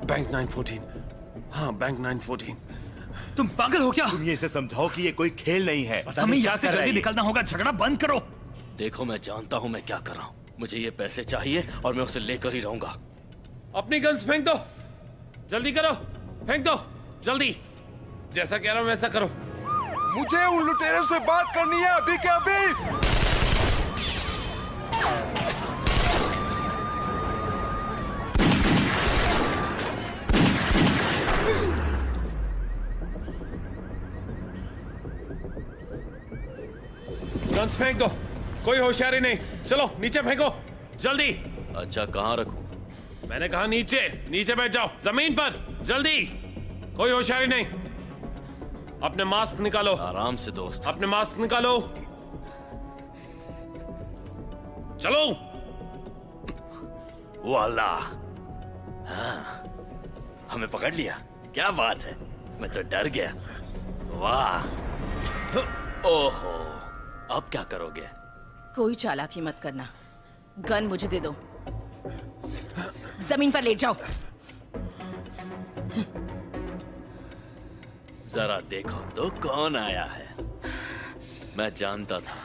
बैंक 914। हाँ, बैंक 914। तुम पागल हो क्या? तुम ये इसे समझाओ कि ये कोई खेल नहीं है। हमें यहाँ से जल्दी निकलना होगा, झगड़ा बंद करो। देखो, मैं जानता हूँ मैं क्या कर रहा हूँ। मुझे ये पैसे चाहिए और मैं उसे लेकर ही रहूंगा। अपनी गन्स फेंक दो, जल्दी करो, फेंक दो जल्दी। जैसा कह रहा हूं वैसा करो। मुझे उन लुटेरों से बात करनी है अभी के अभी। गन्स फेंक दो, कोई होशियारी नहीं। चलो नीचे फेंको जल्दी। अच्छा, कहाँ रखूं? मैंने कहा नीचे, नीचे बैठ जाओ, जमीन पर, जल्दी। कोई होशियारी नहीं। अपने मास्क निकालो। आराम से दोस्त। अपने मास्क निकालो। चलो। वाला, हाँ, हमें पकड़ लिया। क्या बात है, मैं तो डर गया। वाह, ओहो, अब क्या करोगे? कोई चालाकी मत करना। गन मुझे दे दो। जमीन पर लेट जाओ। जरा देखो तो कौन आया है। मैं जानता था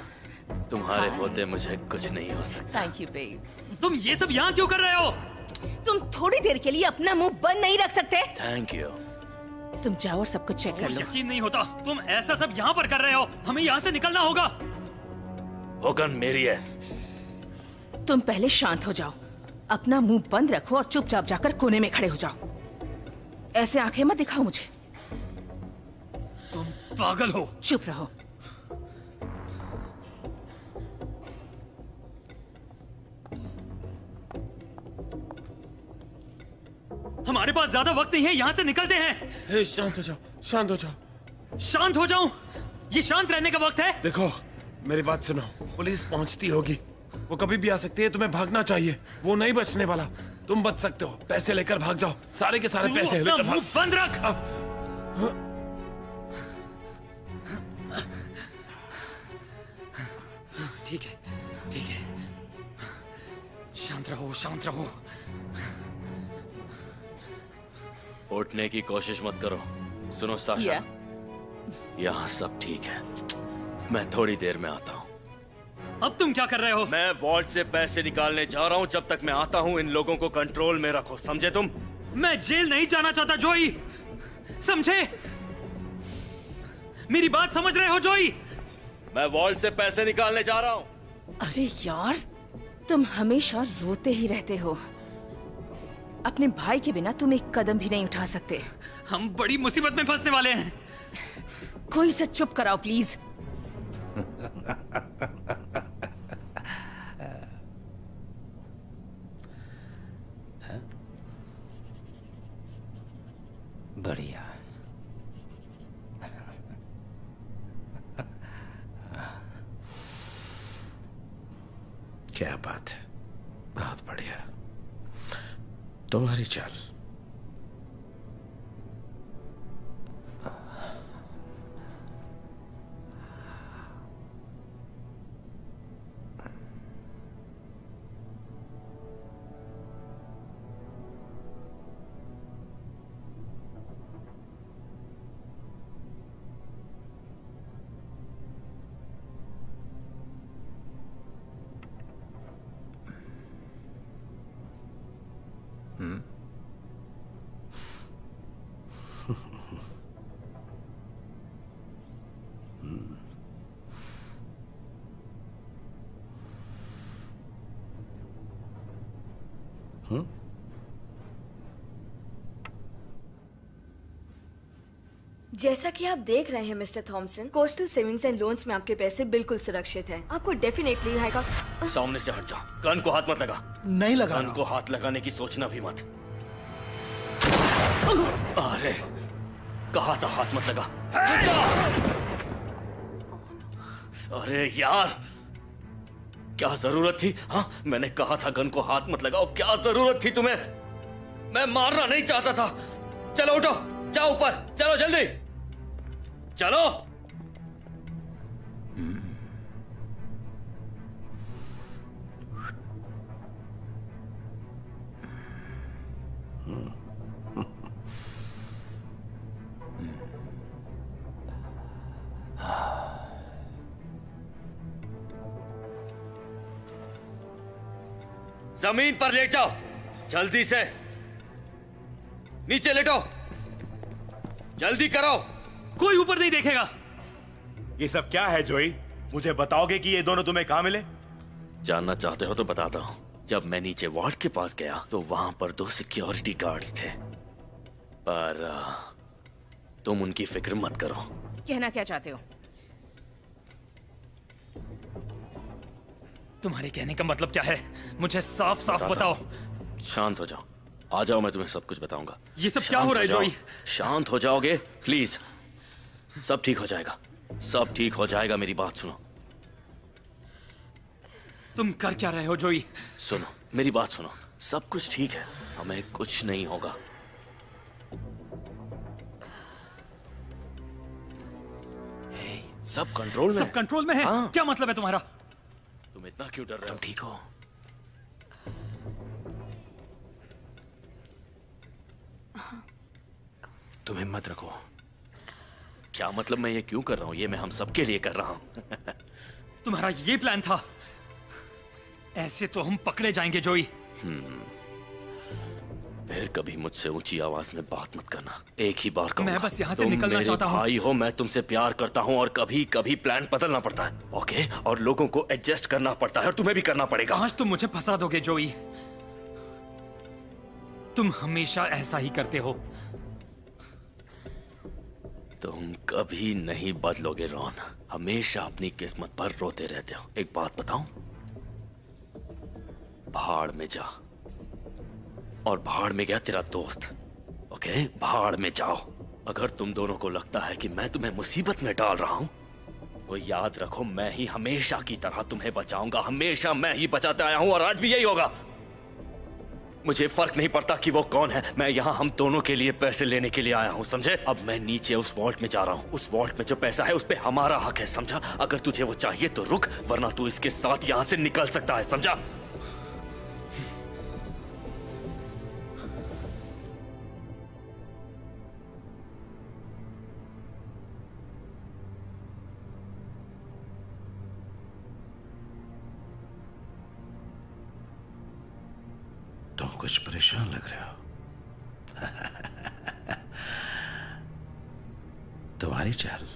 तुम्हारे होते मुझे कुछ नहीं हो सकता। Thank you babe. तुम ये सब यहाँ क्यों कर रहे हो? तुम थोड़ी देर के लिए अपना मुंह बंद नहीं रख सकते? Thank you. तुम जाओ और सब कुछ चेक कर लो। यकीन नहीं होता तुम ऐसा सब यहाँ पर कर रहे हो। हमें यहाँ से निकलना होगा। वो गन मेरी है। तुम पहले शांत हो जाओ, अपना मुंह बंद रखो और चुपचाप जाकर कोने में खड़े हो जाओ। ऐसे आंखें मत दिखाओ मुझे। तुम पागल हो। चुप रहो। हमारे पास ज्यादा वक्त नहीं है, यहाँ से निकलते हैं। हे, शांत हो जाओ, शांत हो जाओ। शांत हो जाऊं? ये शांत रहने का वक्त है? देखो मेरी बात सुनो, पुलिस पहुंचती होगी, वो कभी भी आ सकती है। तुम्हें भागना चाहिए, वो नहीं बचने वाला। तुम बच सकते हो, पैसे लेकर भाग जाओ। सारे के सारे पैसे लेकर भाग। मुंह बंद रख। ठीक है, ठीक है, शांत रहो, शांत रहो। उठने की कोशिश मत करो। सुनो साशा, यहाँ सब ठीक है। मैं थोड़ी देर में आता हूँ। अब तुम क्या कर रहे हो? मैं वॉल्ट से पैसे निकालने जा रहा हूँ। जब तक मैं आता हूँ इन लोगों को कंट्रोल में रखो, समझे तुम? मैं जेल नहीं जाना चाहता जोई, समझे? मेरी बात समझ रहे हो जोई? मैं वॉल्ट से पैसे निकालने जा रहा हूँ। अरे यार, तुम हमेशा रोते ही रहते हो। अपने भाई के बिना तुम एक कदम भी नहीं उठा सकते। हम बड़ी मुसीबत में फंसने वाले हैं। कोई से चुप कराओ प्लीज। बढ़िया। क्या बात है, बहुत बढ़िया। तुम्हारी चाल। जैसा कि आप देख रहे हैं mister Thomson, coastal savings and loans में आपके पैसे बिल्कुल सुरक्षित हैं। आपको डेफिनेटली आएगा। सामने से हट जाओ। गन को हाथ मत लगा। नहीं लगा। गन को हाथ लगाने की सोचना भी मत। अरे कहा था हाथ मत लगा। अरे यार, क्या जरूरत थी? हाँ, मैंने कहा था गन को हाथ मत लगाओ। क्या जरूरत थी तुम्हें? मैं मारना नहीं चाहता था। चलो उठो, जाओ ऊपर, चलो जल्दी चलो। जमीन पर लेट जाओ, जल्दी से नीचे लेटो, जल्दी करो। कोई ऊपर नहीं देखेगा। ये सब क्या है जोई? मुझे बताओगे कि ये दोनों तुम्हें कहां मिले? जानना चाहते हो तो बताता हूं। जब मैं नीचे वार्ड के पास गया तो वहां पर 2 सिक्योरिटी गार्ड्स थे, पर तुम उनकी फिक्र मत करो। कहना क्या चाहते हो? तुम्हारे कहने का मतलब क्या है? मुझे साफ साफ बताओ। शांत हो जाओ, आ जाओ, मैं तुम्हें सब कुछ बताऊंगा। ये सब क्या हो रहा है जोई? शांत हो जाओगे प्लीज? सब ठीक हो जाएगा, सब ठीक हो जाएगा। मेरी बात सुनो। तुम कर क्या रहे हो जोई? सुनो मेरी बात सुनो, सब कुछ ठीक है, हमें कुछ नहीं होगा। सब कंट्रोल में। सब कंट्रोल में है? हाँ। क्या मतलब है तुम्हारा? तुम इतना क्यों डर रहे हो? तुम ठीक हो? तुम हिम्मत रखो। क्या मतलब मैं ये क्यों कर रहा हूँ? ये मैं हम सबके लिए कर रहा हूँ। तुम्हारा ये प्लान था? ऐसे तो हम पकड़े जाएंगे जोई। फिर कभी मुझसे ऊंची आवाज में बात मत करना, एक ही बार कहूंगा। मैं बस यहाँ से निकलना चाहता हूँ। तुम मेरे भाई हो, मैं तुमसे प्यार करता हूँ और कभी कभी प्लान बदलना पड़ता है, ओके? और लोगों को एडजस्ट करना पड़ता है और तुम्हें भी करना पड़ेगा। आज तुम मुझे फंसा दोगे जोई। तुम हमेशा ऐसा ही करते हो। तुम कभी नहीं बदलोगे रॉन, हमेशा अपनी किस्मत पर रोते रहते हो। एक बात बताऊं, भाड़ में जा। और भाड़ में गया तेरा दोस्त, ओके? भाड़ में जाओ। अगर तुम दोनों को लगता है कि मैं तुम्हें मुसीबत में डाल रहा हूं, वो याद रखो, मैं ही हमेशा की तरह तुम्हें बचाऊंगा। हमेशा मैं ही बचाता आया हूं और आज भी यही होगा। मुझे फर्क नहीं पड़ता कि वो कौन है, मैं यहाँ हम दोनों के लिए पैसे लेने के लिए आया हूँ, समझे? अब मैं नीचे उस वॉल्ट में जा रहा हूँ। उस वॉल्ट में जो पैसा है उस पे हमारा हक है, समझा? अगर तुझे वो चाहिए तो रुक, वरना तू इसके साथ यहाँ से निकल सकता है, समझा? तुम कुछ परेशान लग रहे हो। तुम्हारी चाल।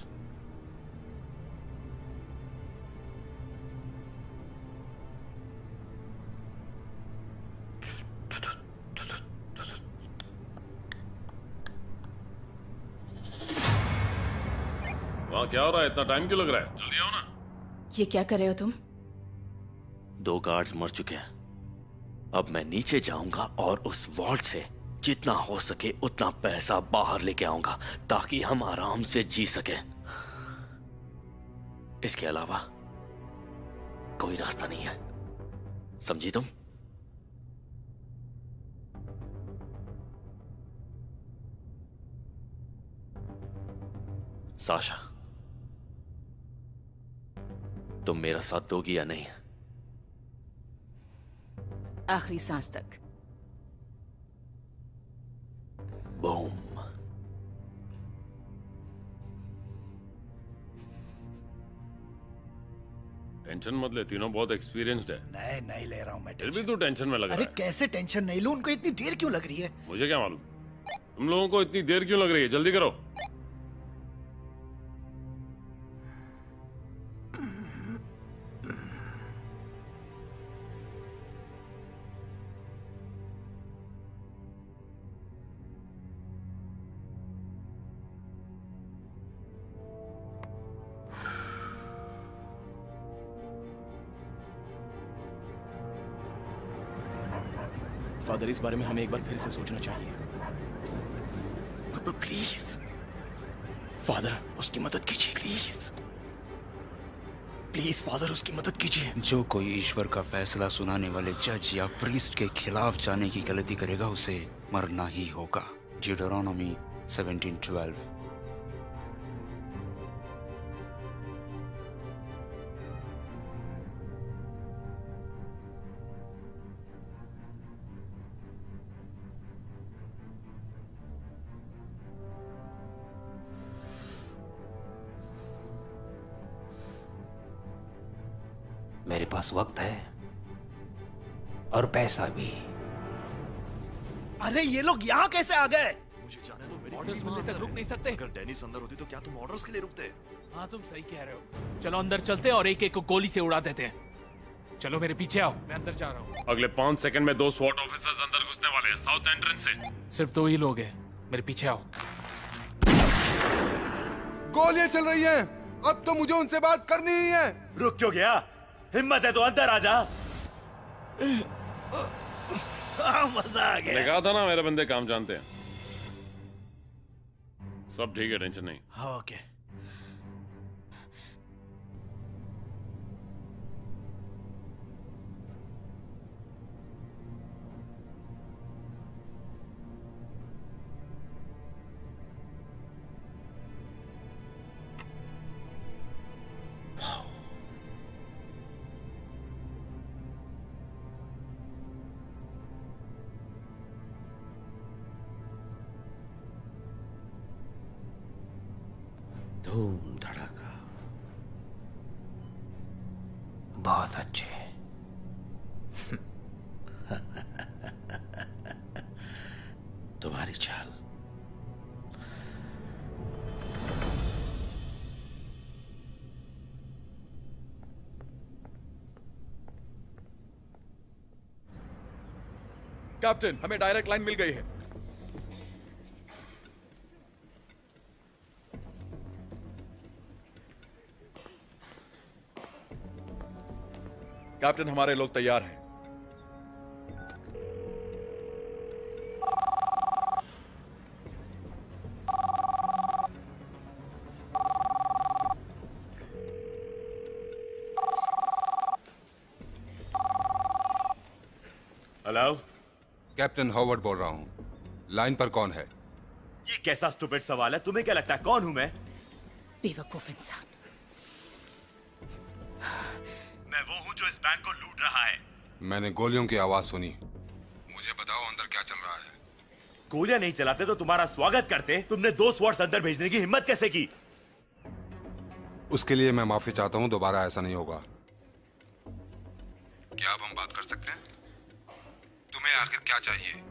वहाँ क्या हो रहा है? इतना टाइम क्यों लग रहा है? जल्दी आओ ना। ये क्या कर रहे हो तुम? 2 गार्ड्स मर चुके हैं। अब मैं नीचे जाऊंगा और उस वॉल्ट से जितना हो सके उतना पैसा बाहर लेके आऊंगा ताकि हम आराम से जी सके। इसके अलावा कोई रास्ता नहीं है, समझी तुम? साशा, तुम मेरा साथ दोगी या नहीं? आखिरी सांस तक। बूम। टेंशन मत ले, तीनों बहुत एक्सपीरियंस्ड है। नहीं ले रहा हूँ मैं। फिर भी तू टेंशन में लग रहा है। कैसे टेंशन नहीं लूं? उनको इतनी देर क्यों लग रही है? मुझे क्या मालूम, तुम लोगों को इतनी देर क्यों लग रही है? जल्दी करो। फादर, इस बारे में हमें एक बार फिर से सोचना चाहिए। प्लीज फादर, उसकी मदद कीजिए, प्लीज प्लीज फादर, उसकी मदद कीजिए। जो कोई ईश्वर का फैसला सुनाने वाले जज या प्रीस्ट के खिलाफ जाने की गलती करेगा उसे मरना ही होगा। ड्यूटरोनोमी 17:12। मेरे पास वक्त है और पैसा भी। अरे ये लोग यहाँ कैसे आ गए? मुझे जाने दो, मेरी ऑर्डर्स मिलने तक रुक नहीं सकते। अगर डेनिस अंदर होती तो क्या तुम ऑर्डर्स के लिए रुकते? हाँ तुम सही कह रहे हो। चलो अंदर चलते हैं और एक एक को गोली से उड़ा देते हैं। चलो मेरे पीछे आओ, मैं अंदर जा रहा हूँ। अगले 5 सेकंड में 2 SWAT ऑफिसर्स अंदर घुसने वाले हैं, साउथ एंट्रेंस से। सिर्फ 2 ही लोग हैं, मेरे पीछे आओ। गोलियां चल रही हैं, अब तो मुझे उनसे बात करनी ही है। रुक क्यों गया? हिम्मत है तो अंदर आ जा। मजा आ गया। मैंने कहा था ना मेरे बंदे काम जानते हैं। सब ठीक है, टेंशन नहीं। ओके। धूम धड़ाका। बहुत अच्छे। तुम्हारी चाल। कैप्टन, हमें डायरेक्ट लाइन मिल गई है। कैप्टन, हमारे लोग तैयार हैं। हेलो, कैप्टन हॉवर्ड बोल रहा हूँ। लाइन पर कौन है? ये कैसा स्टूपिड सवाल है? तुम्हें क्या लगता है कौन हूं मैं? बेवकूफ इंसान। मैं वो हूं जो इस बैंक को लूट रहा है। मैंने गोलियों की आवाज सुनी। मुझे बताओ अंदर क्या चल रहा है। गोलियां नहीं चलाते तो तुम्हारा स्वागत करते। तुमने 2 स्वॉर्ड्स अंदर भेजने की हिम्मत कैसे की? उसके लिए मैं माफी चाहता हूँ, दोबारा ऐसा नहीं होगा। क्या अब हम बात कर सकते हैं? तुम्हें आखिर क्या चाहिए?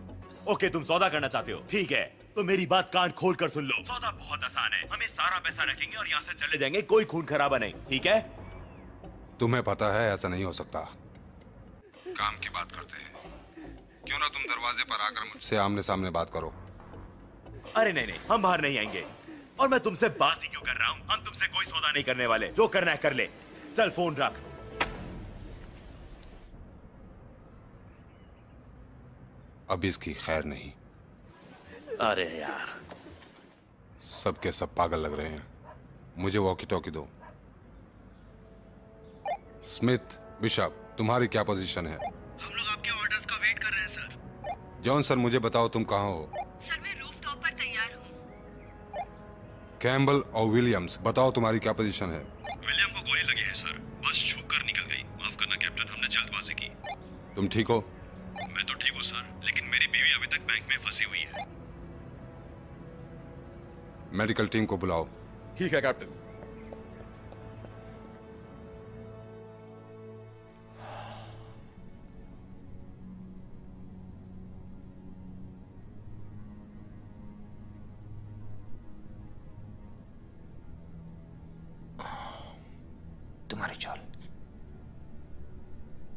ओके, तुम सौदा करना चाहते हो, ठीक है, तो मेरी बात कान खोल कर सुन लो। सौदा बहुत आसान है। हमें सारा पैसा रखेंगे और यहाँ से चले जाएंगे, कोई खून खराबा नहीं, ठीक है? तुम्हें पता है ऐसा नहीं हो सकता। काम की बात करते हैं, क्यों ना तुम दरवाजे पर आकर मुझसे आमने सामने बात करो। अरे नहीं नहीं, हम बाहर नहीं आएंगे। और मैं तुमसे बात ही क्यों कर रहा हूँ? हम तुमसे कोई सौदा नहीं करने वाले। जो करना है कर ले। चल फोन रख। अब इसकी खैर नहीं। अरे यार, सब के सब पागल लग रहे हैं। मुझे वॉकी टॉकी दो। स्मिथ, बिशप, तुम्हारी क्या पोजीशन है? हम लोग आपके ऑर्डर्स का वेट कर रहे हैं सर। जॉन सर, मुझे बताओ तुम कहाँ हो? सर, मैं रूफटॉप पर तैयार हूँ। कैम्बल और विलियम्स, बताओ तुम्हारी क्या पोजीशन है? विलियम को गोली लगी है सर, बस छू कर निकल गई। माफ करना कैप्टन, हमने जल्दबाजी की। तुम ठीक हो? मैं तो ठीक हूँ सर, लेकिन मेरी बीवी अभी तक बैंक में फंसी हुई है। मेडिकल टीम को बुलाओ। ठीक है कैप्टन। तुम्हारी चाल।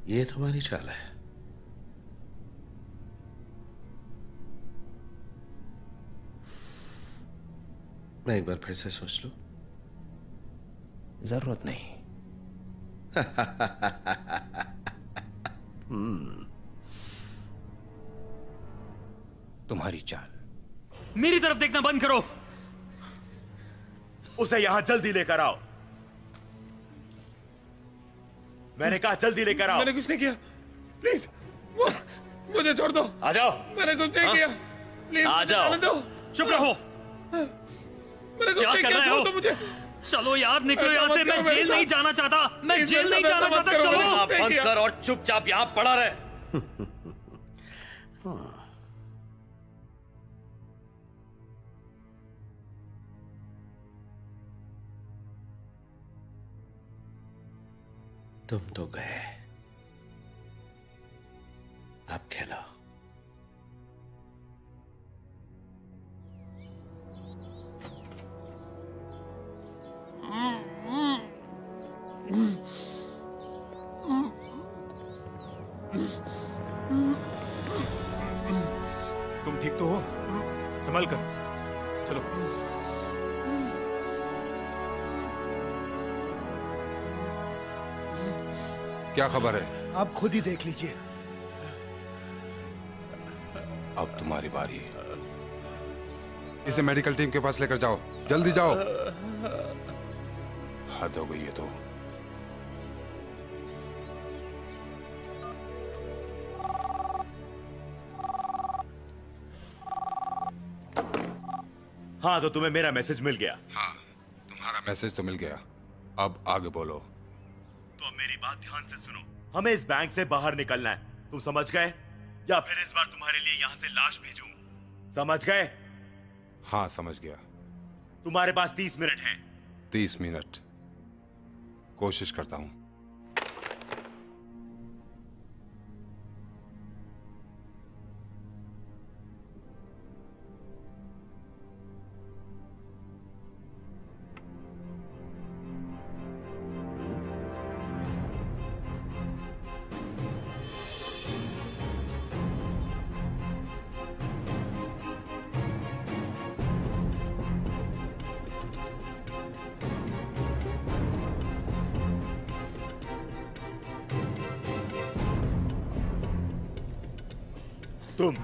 ये तुम्हारी चाल है? मैं एक बार फिर से सोच लूं? जरूरत नहीं। तुम्हारी चाल। मेरी तरफ देखना बंद करो। उसे यहां जल्दी लेकर आओ। मैंने कहा जल्दी लेकर आओ। मैंने कुछ नहीं किया, प्लीज मुझे छोड़ दो। आ जाओ। मैंने कुछ नहीं किया, प्लीज आ जाओ। दो। चुप रहो। मैंने कुछ क्या नहीं कर किया, रहे छोड़ हो? दो मुझे। चलो यार, निकलो ऐसा यहाँ मत से। करो मैं मेरे जेल साथ। नहीं जाना चाहता। मैं प्लीज जेल मेरे नहीं साथ जाना ऐसा मत चाहता। करो। चलो। आप बंद कर और चुपचाप यहां पड़ा रहे। तुम तो गए, अब खेलो। तुम ठीक तो हो? संभल कर चलो। क्या खबर है? आप खुद ही देख लीजिए। अब तुम्हारी बारी है। इसे मेडिकल टीम के पास लेकर जाओ, जल्दी जाओ। हद हो गई है तो। हाँ, तो तुम्हें मेरा मैसेज मिल गया। हाँ, तुम्हारा मैसेज तो मिल गया। अब आगे बोलो। तो अब मेरी बात ध्यान से सुनो। हमें इस बैंक से बाहर निकलना है, तुम समझ गए? या फिर इस बार तुम्हारे लिए यहां से लाश भेजूं? समझ गए? हाँ, समझ गया। तुम्हारे पास 30 मिनट हैं। 30 मिनट कोशिश करता हूं। तुम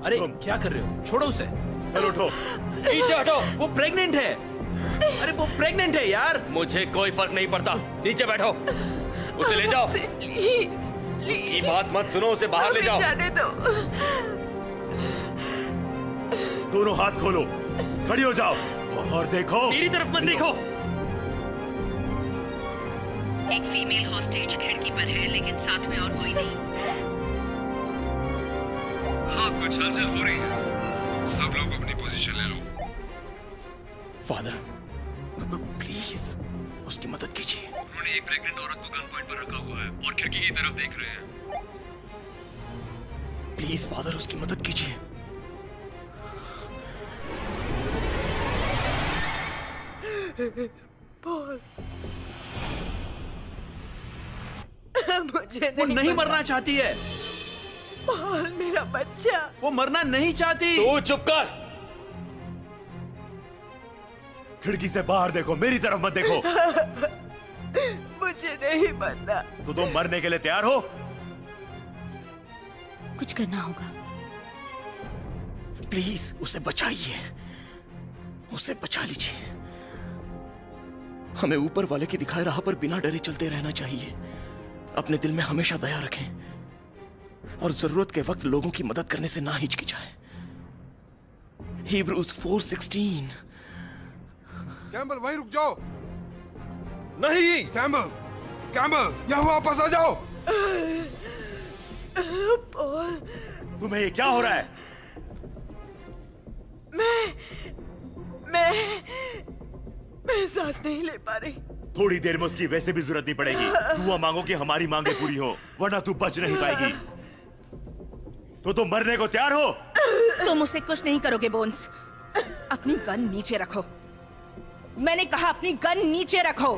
अरे क्या कर रहे हो? छोड़ो उसे। चलो उठो। नीचे हटो। वो प्रेग्नेंट है। अरे वो प्रेग्नेंट है यार। मुझे कोई फर्क नहीं पड़ता, नीचे बैठो। उसे ले जाओ। उसकी बात मत सुनो, उसे बाहर ले जाओ। जाने दो। दोनों हाथ खोलो, खड़ी हो जाओ और देखो। मेरी तरफ मत देखो। एक फीमेल हॉस्टेज खिड़की पर है, लेकिन साथ में और कोई नहीं। हाँ, कुछ हलचल हो रही है। सब लोग अपनी पोजीशन ले लो। फादर, प्लीज उसकी मदद कीजिए। उन्होंने एक प्रेग्नेंट औरत को गन पॉइंट पर रखा हुआ है और खिड़की की तरफ देख रहे हैं। प्लीज फादर, उसकी मदद कीजिए। पॉल, मुझे वो नहीं मरना चाहती है। पॉल, मेरा बच्चा। वो मरना नहीं चाहती। तू चुप कर। खिड़की से बाहर देखो, मेरी तरफ मत देखो। मुझे नहीं मरना। तो तुम मरने के लिए तैयार हो? कुछ करना होगा। प्लीज उसे बचाइए, उसे बचा लीजिए। हमें ऊपर वाले की दिखाए राह पर बिना डरे चलते रहना चाहिए। अपने दिल में हमेशा दया रखें और जरूरत के वक्त लोगों की मदद करने से ना हिचकिचाएं। Hebrews 4:16। कैम्बल, वहीं रुक जाओ। नहीं कैम्बल, कैम्बल, यहाँ वापस आ जाओ। पॉल, तुम्हें ये क्या हो रहा है? मैं सांस नहीं ले पा रही। थोड़ी देर में उसकी वैसे भी जरूरत नहीं पड़ेगी। दुआ मांगो कि हमारी मांगे पूरी हो, वरना तू बच नहीं पाएगी। तो तुम मरने को तैयार हो? तुम उसे कुछ नहीं करोगे बोन्स। अपनी गन नीचे रखो। मैंने कहा अपनी गन नीचे रखो।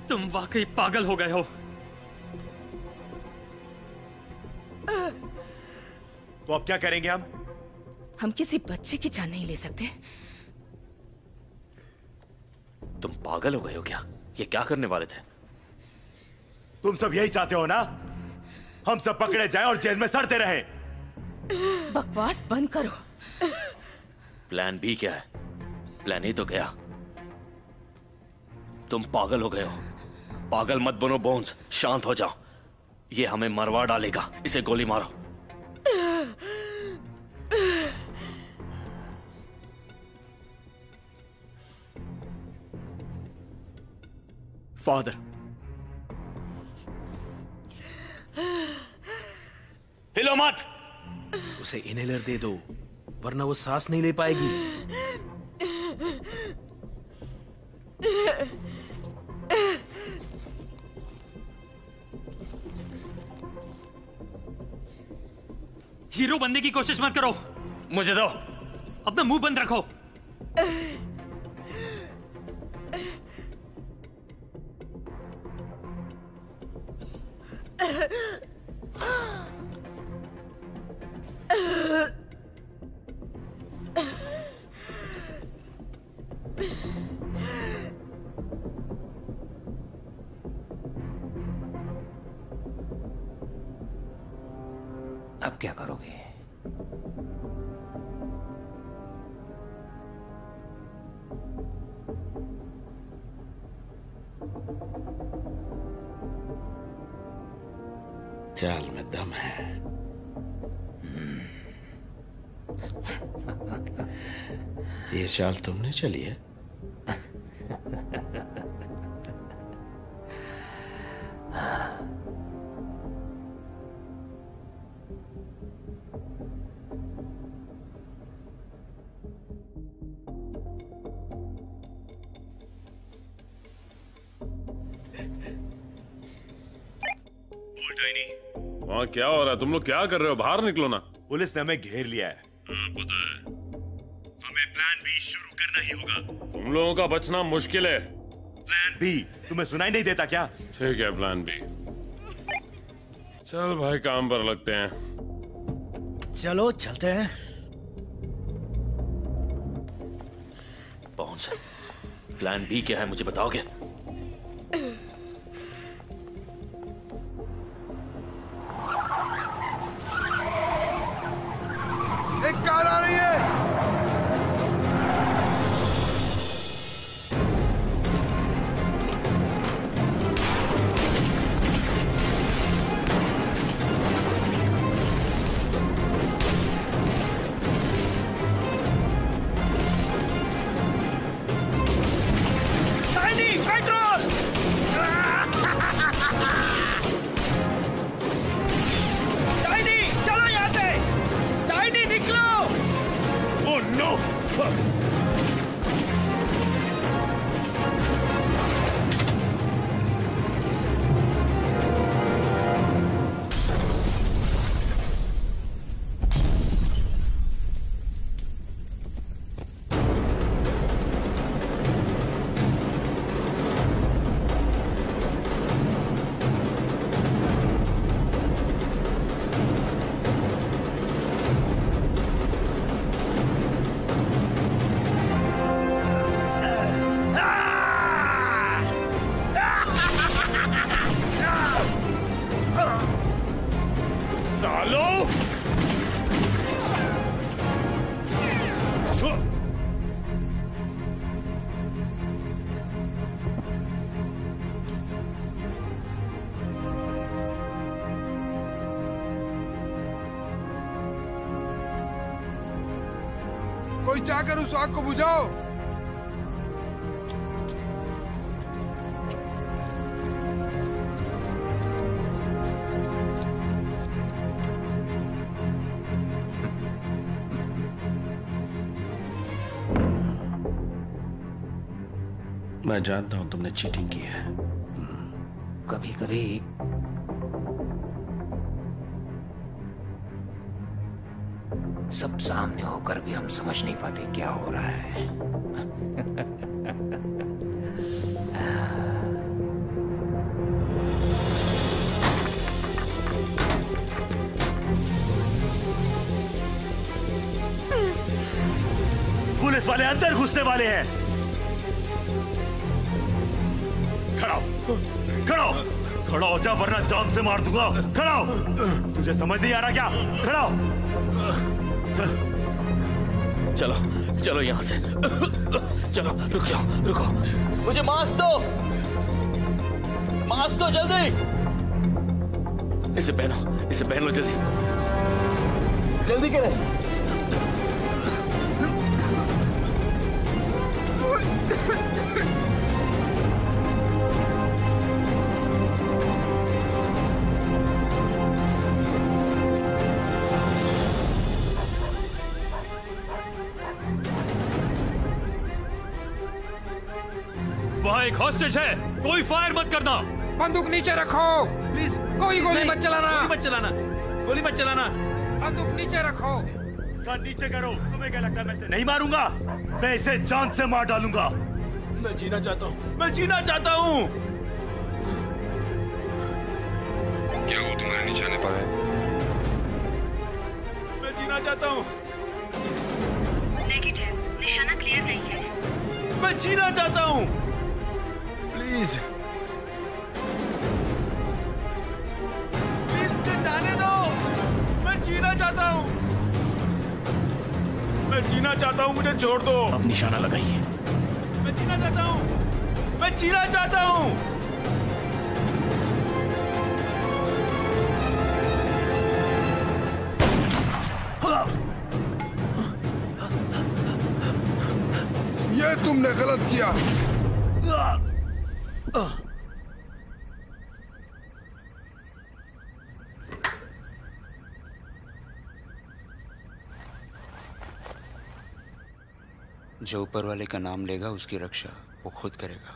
तुम वाकई पागल हो गए हो। तो अब क्या करेंगे हम? हम किसी बच्चे की जान नहीं ले सकते। तुम पागल हो गए हो क्या? ये क्या करने वाले थे? तुम सब यही चाहते हो ना? हम सब पकड़े जाएं और जेल में सड़ते रहे। बकवास बंद करो। प्लान बी क्या है? प्लान ए तो गया। तुम पागल हो गए हो। पागल मत बनो बोन्स, शांत हो जाओ। ये हमें मरवा डालेगा। इसे गोली मारो। फादर, हिलो मत। उसे इनहेलर दे दो, वरना वो सांस नहीं ले पाएगी। हीरो बनने की कोशिश मत करो। मुझे दो। अपना मुंह बंद रखो। अब क्या करोगे? चाल में दम है। ये चाल तुमने चली है? वहाँ क्या हो रहा है? तुम लोग क्या कर रहे हो? बाहर निकलो ना। पुलिस ने हमें घेर लिया है। पता है। हमें प्लान बी शुरू करना ही होगा। तुम लोगों का बचना मुश्किल है। Plan B? तुम्हें सुनाई नहीं देता क्या? ठीक है, प्लान बी। चल भाई, काम पर लगते हैं। चलो चलते हैं। पहुंच। प्लान बी क्या है मुझे बताओगे? एक कार आ रही है। Shiny, petrol! शाइनी, चलो यहाँ से! शाइनी, निकलो! Oh no! कोई जाकर उस आग को बुझाओ। मैं जानता हूं तुमने चीटिंग की है। कभी कभी सब सामने होकर भी हम समझ नहीं पाते क्या हो रहा है। पुलिस वाले अंदर घुसने वाले हैं। खड़ा हो, खड़ा हो, खड़ा हो जा वरना जान से मार दूंगा। खड़ा हो। तुझे समझ नहीं आ रहा क्या? खड़ा हो। चलो चलो यहां से। चलो रुक जाओ, रुको। मुझे मास्क दो, मास्क दो जल्दी। इसे पहन लो जल्दी, जल्दी करें। वहाँ एक हॉस्टेज है, कोई फायर मत करना। बंदूक नीचे रखो प्लीज। कोई गोली मत चलाना, गोली मत चलाना, गोली मत चलाना। बंदूक नीचे रखो। कान नीचे करो। तुम्हें क्या लगता है मैं इसे नहीं मारूंगा? मैं इसे जान से मार डालूंगा। मैं जीना चाहता हूँ, मैं जीना चाहता हूँ। क्या वो तुम्हारे निशाने पर है? मैं जीना चाहता हूँ। नेगेटिव, निशाना क्लियर नहीं है। मैं जीना चाहता हूँ, प्लीज प्लीज मुझे जाने दो। मैं जीना चाहता हूँ, मैं जीना चाहता हूँ, मुझे छोड़ दो। अब निशाना लगाइए। मैं जीना चाहता हूँ, मैं जीना चाहता हूँ। ये तुमने गलत किया। जो ऊपर वाले का नाम लेगा उसकी रक्षा वो खुद करेगा।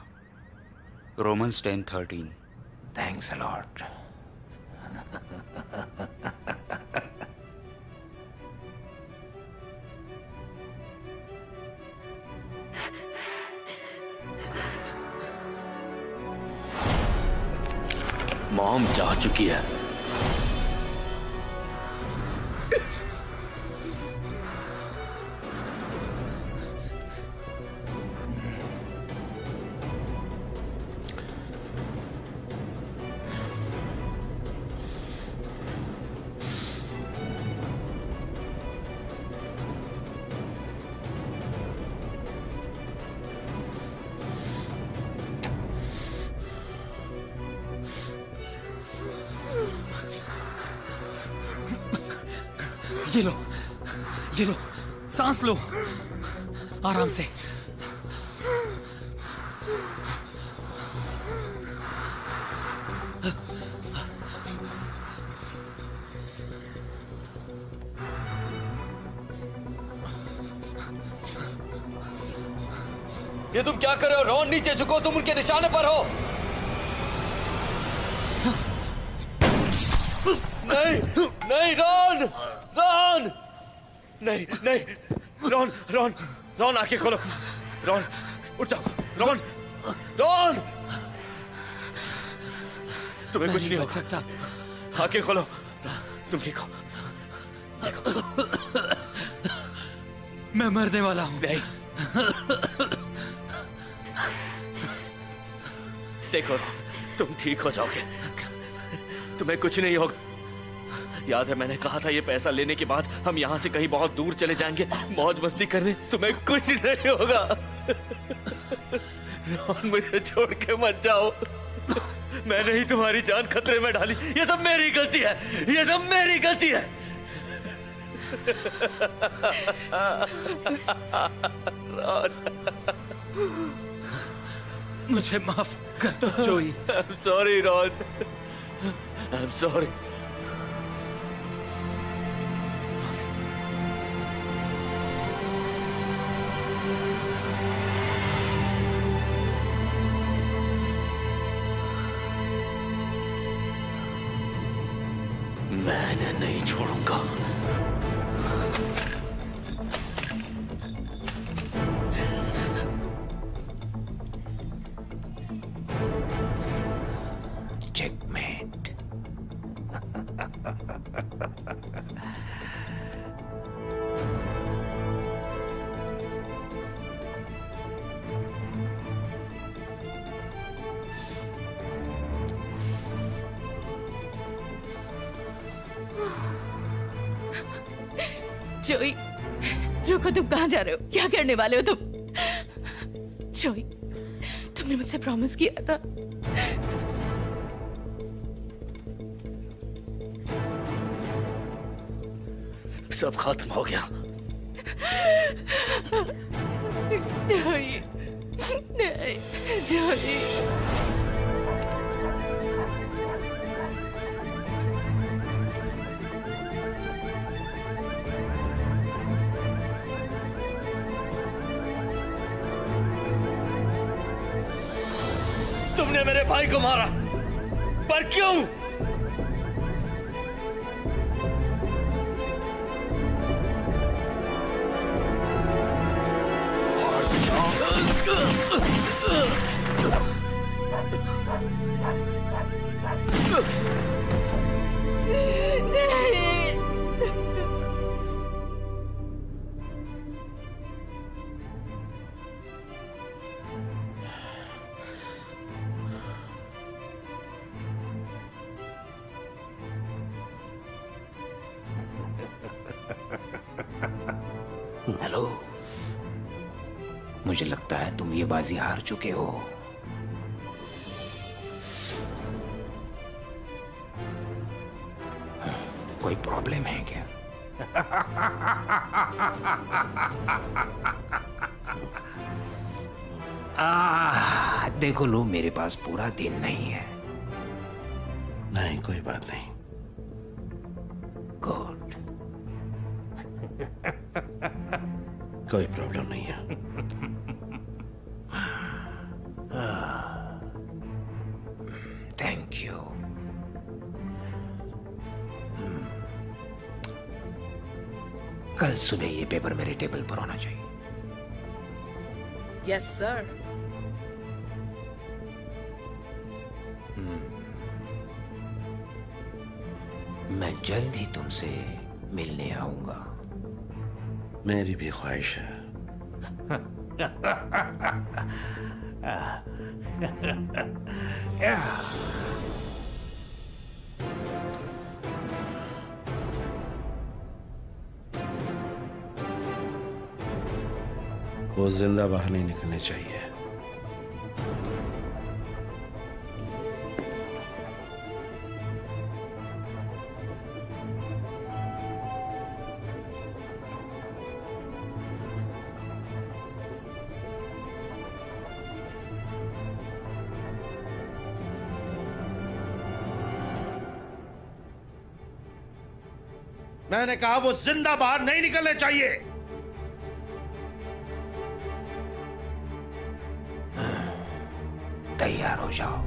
Romans 10:13। Thanks a lot. Mom जा चुकी है। ये लो, सांस लो, आराम से। ये तुम क्या कर रहे हो? रॉन, नीचे झुको, तुम उनके निशाने पर हो। नहीं नहीं, रॉन, रॉन, नहीं नहीं, रॉन, रॉन, रॉन, आंखें खोलो। रॉन, उठ जाओ। रॉन, रॉन, तुम्हें कुछ नहीं हो सकता। आंखें खोलो, तुम ठीक हो। मैं मरने वाला हूं। नहीं, देखो, तुम ठीक हो जाओगे, तुम्हें कुछ नहीं होगा। याद है मैंने कहा था ये पैसा लेने के बाद हम यहाँ से कहीं बहुत दूर चले जाएंगे मौज मस्ती करने, तुम्हें कुछ नहीं होगा। रॉन, मुझे छोड़ के मत जाओ, मैंने ही तुम्हारी जान खतरे में डाली। ये सब मेरी गलती है, ये सब मेरी गलती है। रॉन, मुझे माफ कर दो जोई। I'm sorry, Ron, I'm sorry। मैंने नहीं छोड़ूंगा। चेकमेट। जोई, रुको, तुम कहाँ जा रहे हो? क्या करने वाले हो तुम? जोई, तुमने मुझसे प्रॉमिस किया था। सब खत्म हो गया। जोई, नहीं, जोई। तुमने मेरे भाई को मारा, पर क्यों? हेलो, मुझे लगता है तुम ये बाजी हार चुके हो। कोई प्रॉब्लम है क्या? देखो लो, मेरे पास पूरा दिन नहीं है। नहीं, कोई बात नहीं। गुड। कोई प्रॉब्लम नहीं है। Thank you. कल सुबह ये पेपर मेरे टेबल पर होना चाहिए। Yes sir. मैं जल्द ही तुमसे मिलने आऊंगा। मेरी भी ख्वाहिश है। वो जिंदा बाहर नहीं निकलने चाहिए। मैंने कहा वो जिंदा बाहर नहीं निकलने चाहिए। तैयार हो जाओ।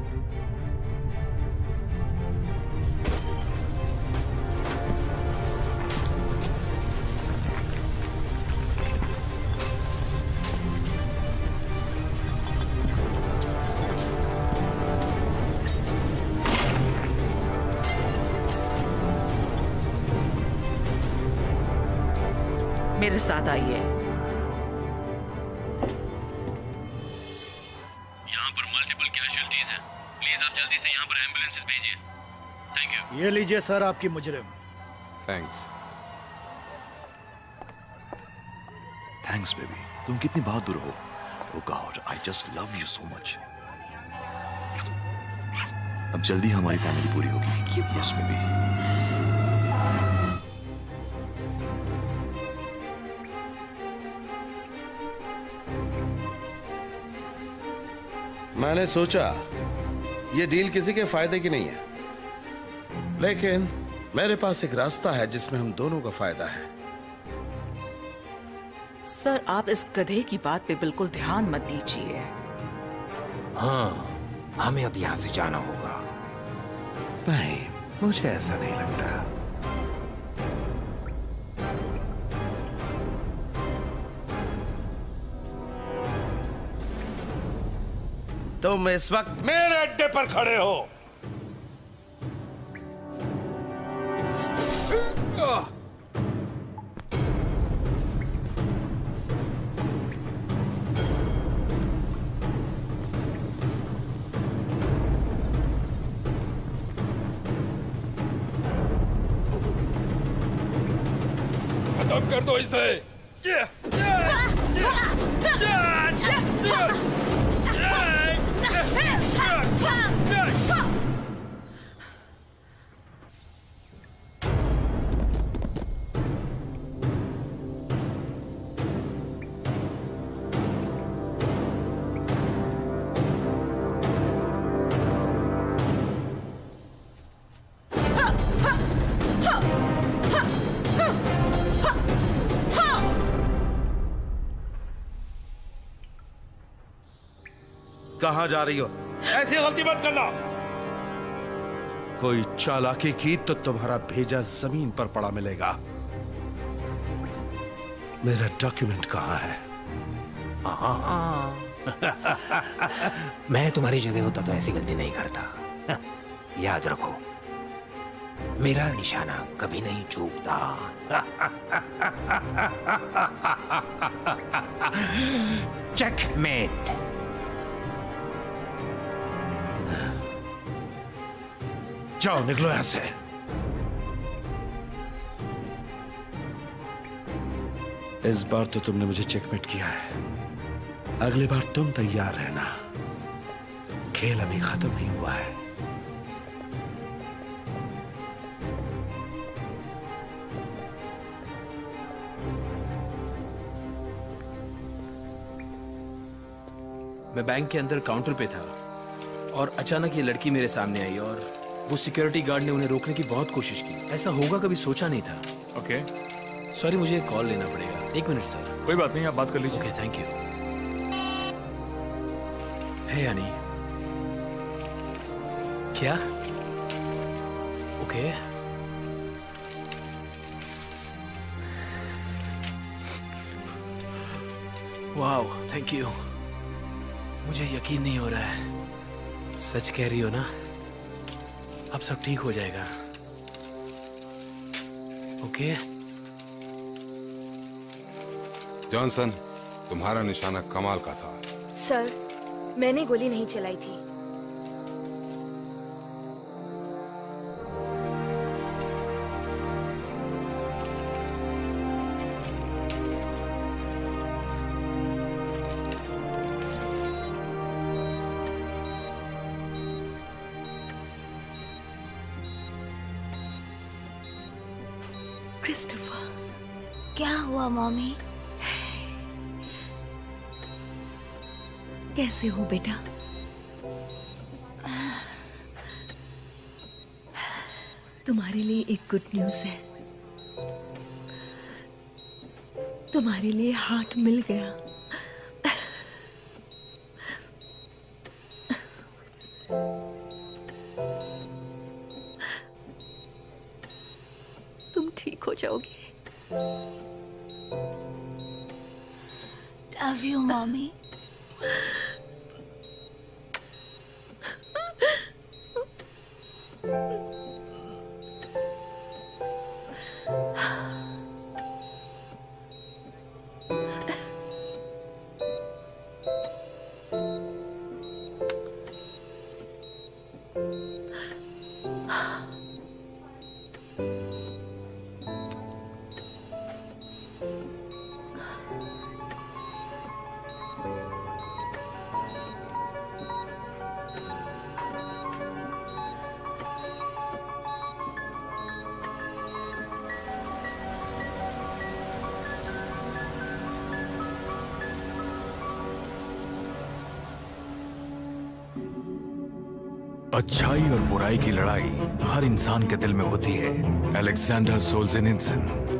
मेरे साथ आइए। यहाँ पर मल्टीपल कैजुअल्टीज हैं। प्लीज आप जल्दी से यहाँ पर एम्बुलेंसेस भेजिए। Thank you. ये लीजिए सर आपकी मुजरिम। थैंक्स। थैंक्स बेबी, तुम कितनी बहादुर हो। Oh God, I just love you so much. अब जल्दी हमारी फैमिली पूरी होगी। Yes baby. मैंने सोचा ये डील किसी के फायदे की नहीं है, लेकिन मेरे पास एक रास्ता है जिसमें हम दोनों का फायदा है। सर आप इस गधे की बात पे बिल्कुल ध्यान मत दीजिए। हाँ, हमें अब यहाँ से जाना होगा। नहीं, मुझे ऐसा नहीं लगता। तुम इस वक्त मेरे अड्डे पर खड़े हो। खत्म कर दो इसे। कहां जा रही हो? ऐसी गलती मत करना। कोई चालाकी की तो तुम्हारा भेजा जमीन पर पड़ा मिलेगा। मेरा डॉक्यूमेंट कहां है? मैं तुम्हारी जगह होता तो ऐसी गलती नहीं करता। याद रखो, मेरा निशाना कभी नहीं चूकता। चेकमेट। जाओ, निकलो यहां से। इस बार तो तुमने मुझे चेकमेट किया है, अगली बार तुम तैयार रहना। खेल अभी खत्म नहीं हुआ है। मैं बैंक के अंदर काउंटर पे था और अचानक ये लड़की मेरे सामने आई और वो सिक्योरिटी गार्ड ने उन्हें रोकने की बहुत कोशिश की। ऐसा होगा कभी सोचा नहीं था। ओके, सॉरी, मुझे एक कॉल लेना पड़ेगा। 1 मिनट सर। कोई बात नहीं, आप बात कर लीजिए। Okay, thank you. है यानी क्या? ओके। वाह, थैंक यू। मुझे यकीन नहीं हो रहा है। सच कह रही हो ना? अब सब ठीक हो जाएगा। ओके? जॉनसन, तुम्हारा निशाना कमाल का था। सर, मैंने गोली नहीं चलाई थी। क्रिस्टोफर, क्या हुआ मॉमी? कैसे हो बेटा? तुम्हारे लिए एक गुड न्यूज है। तुम्हारे लिए हार्ट मिल गया। तुम ठीक हो जाओगे। Love you mommy. अच्छाई और बुराई की लड़ाई हर इंसान के दिल में होती है। अलेक्जेंडर सोल्जेनित्सिन।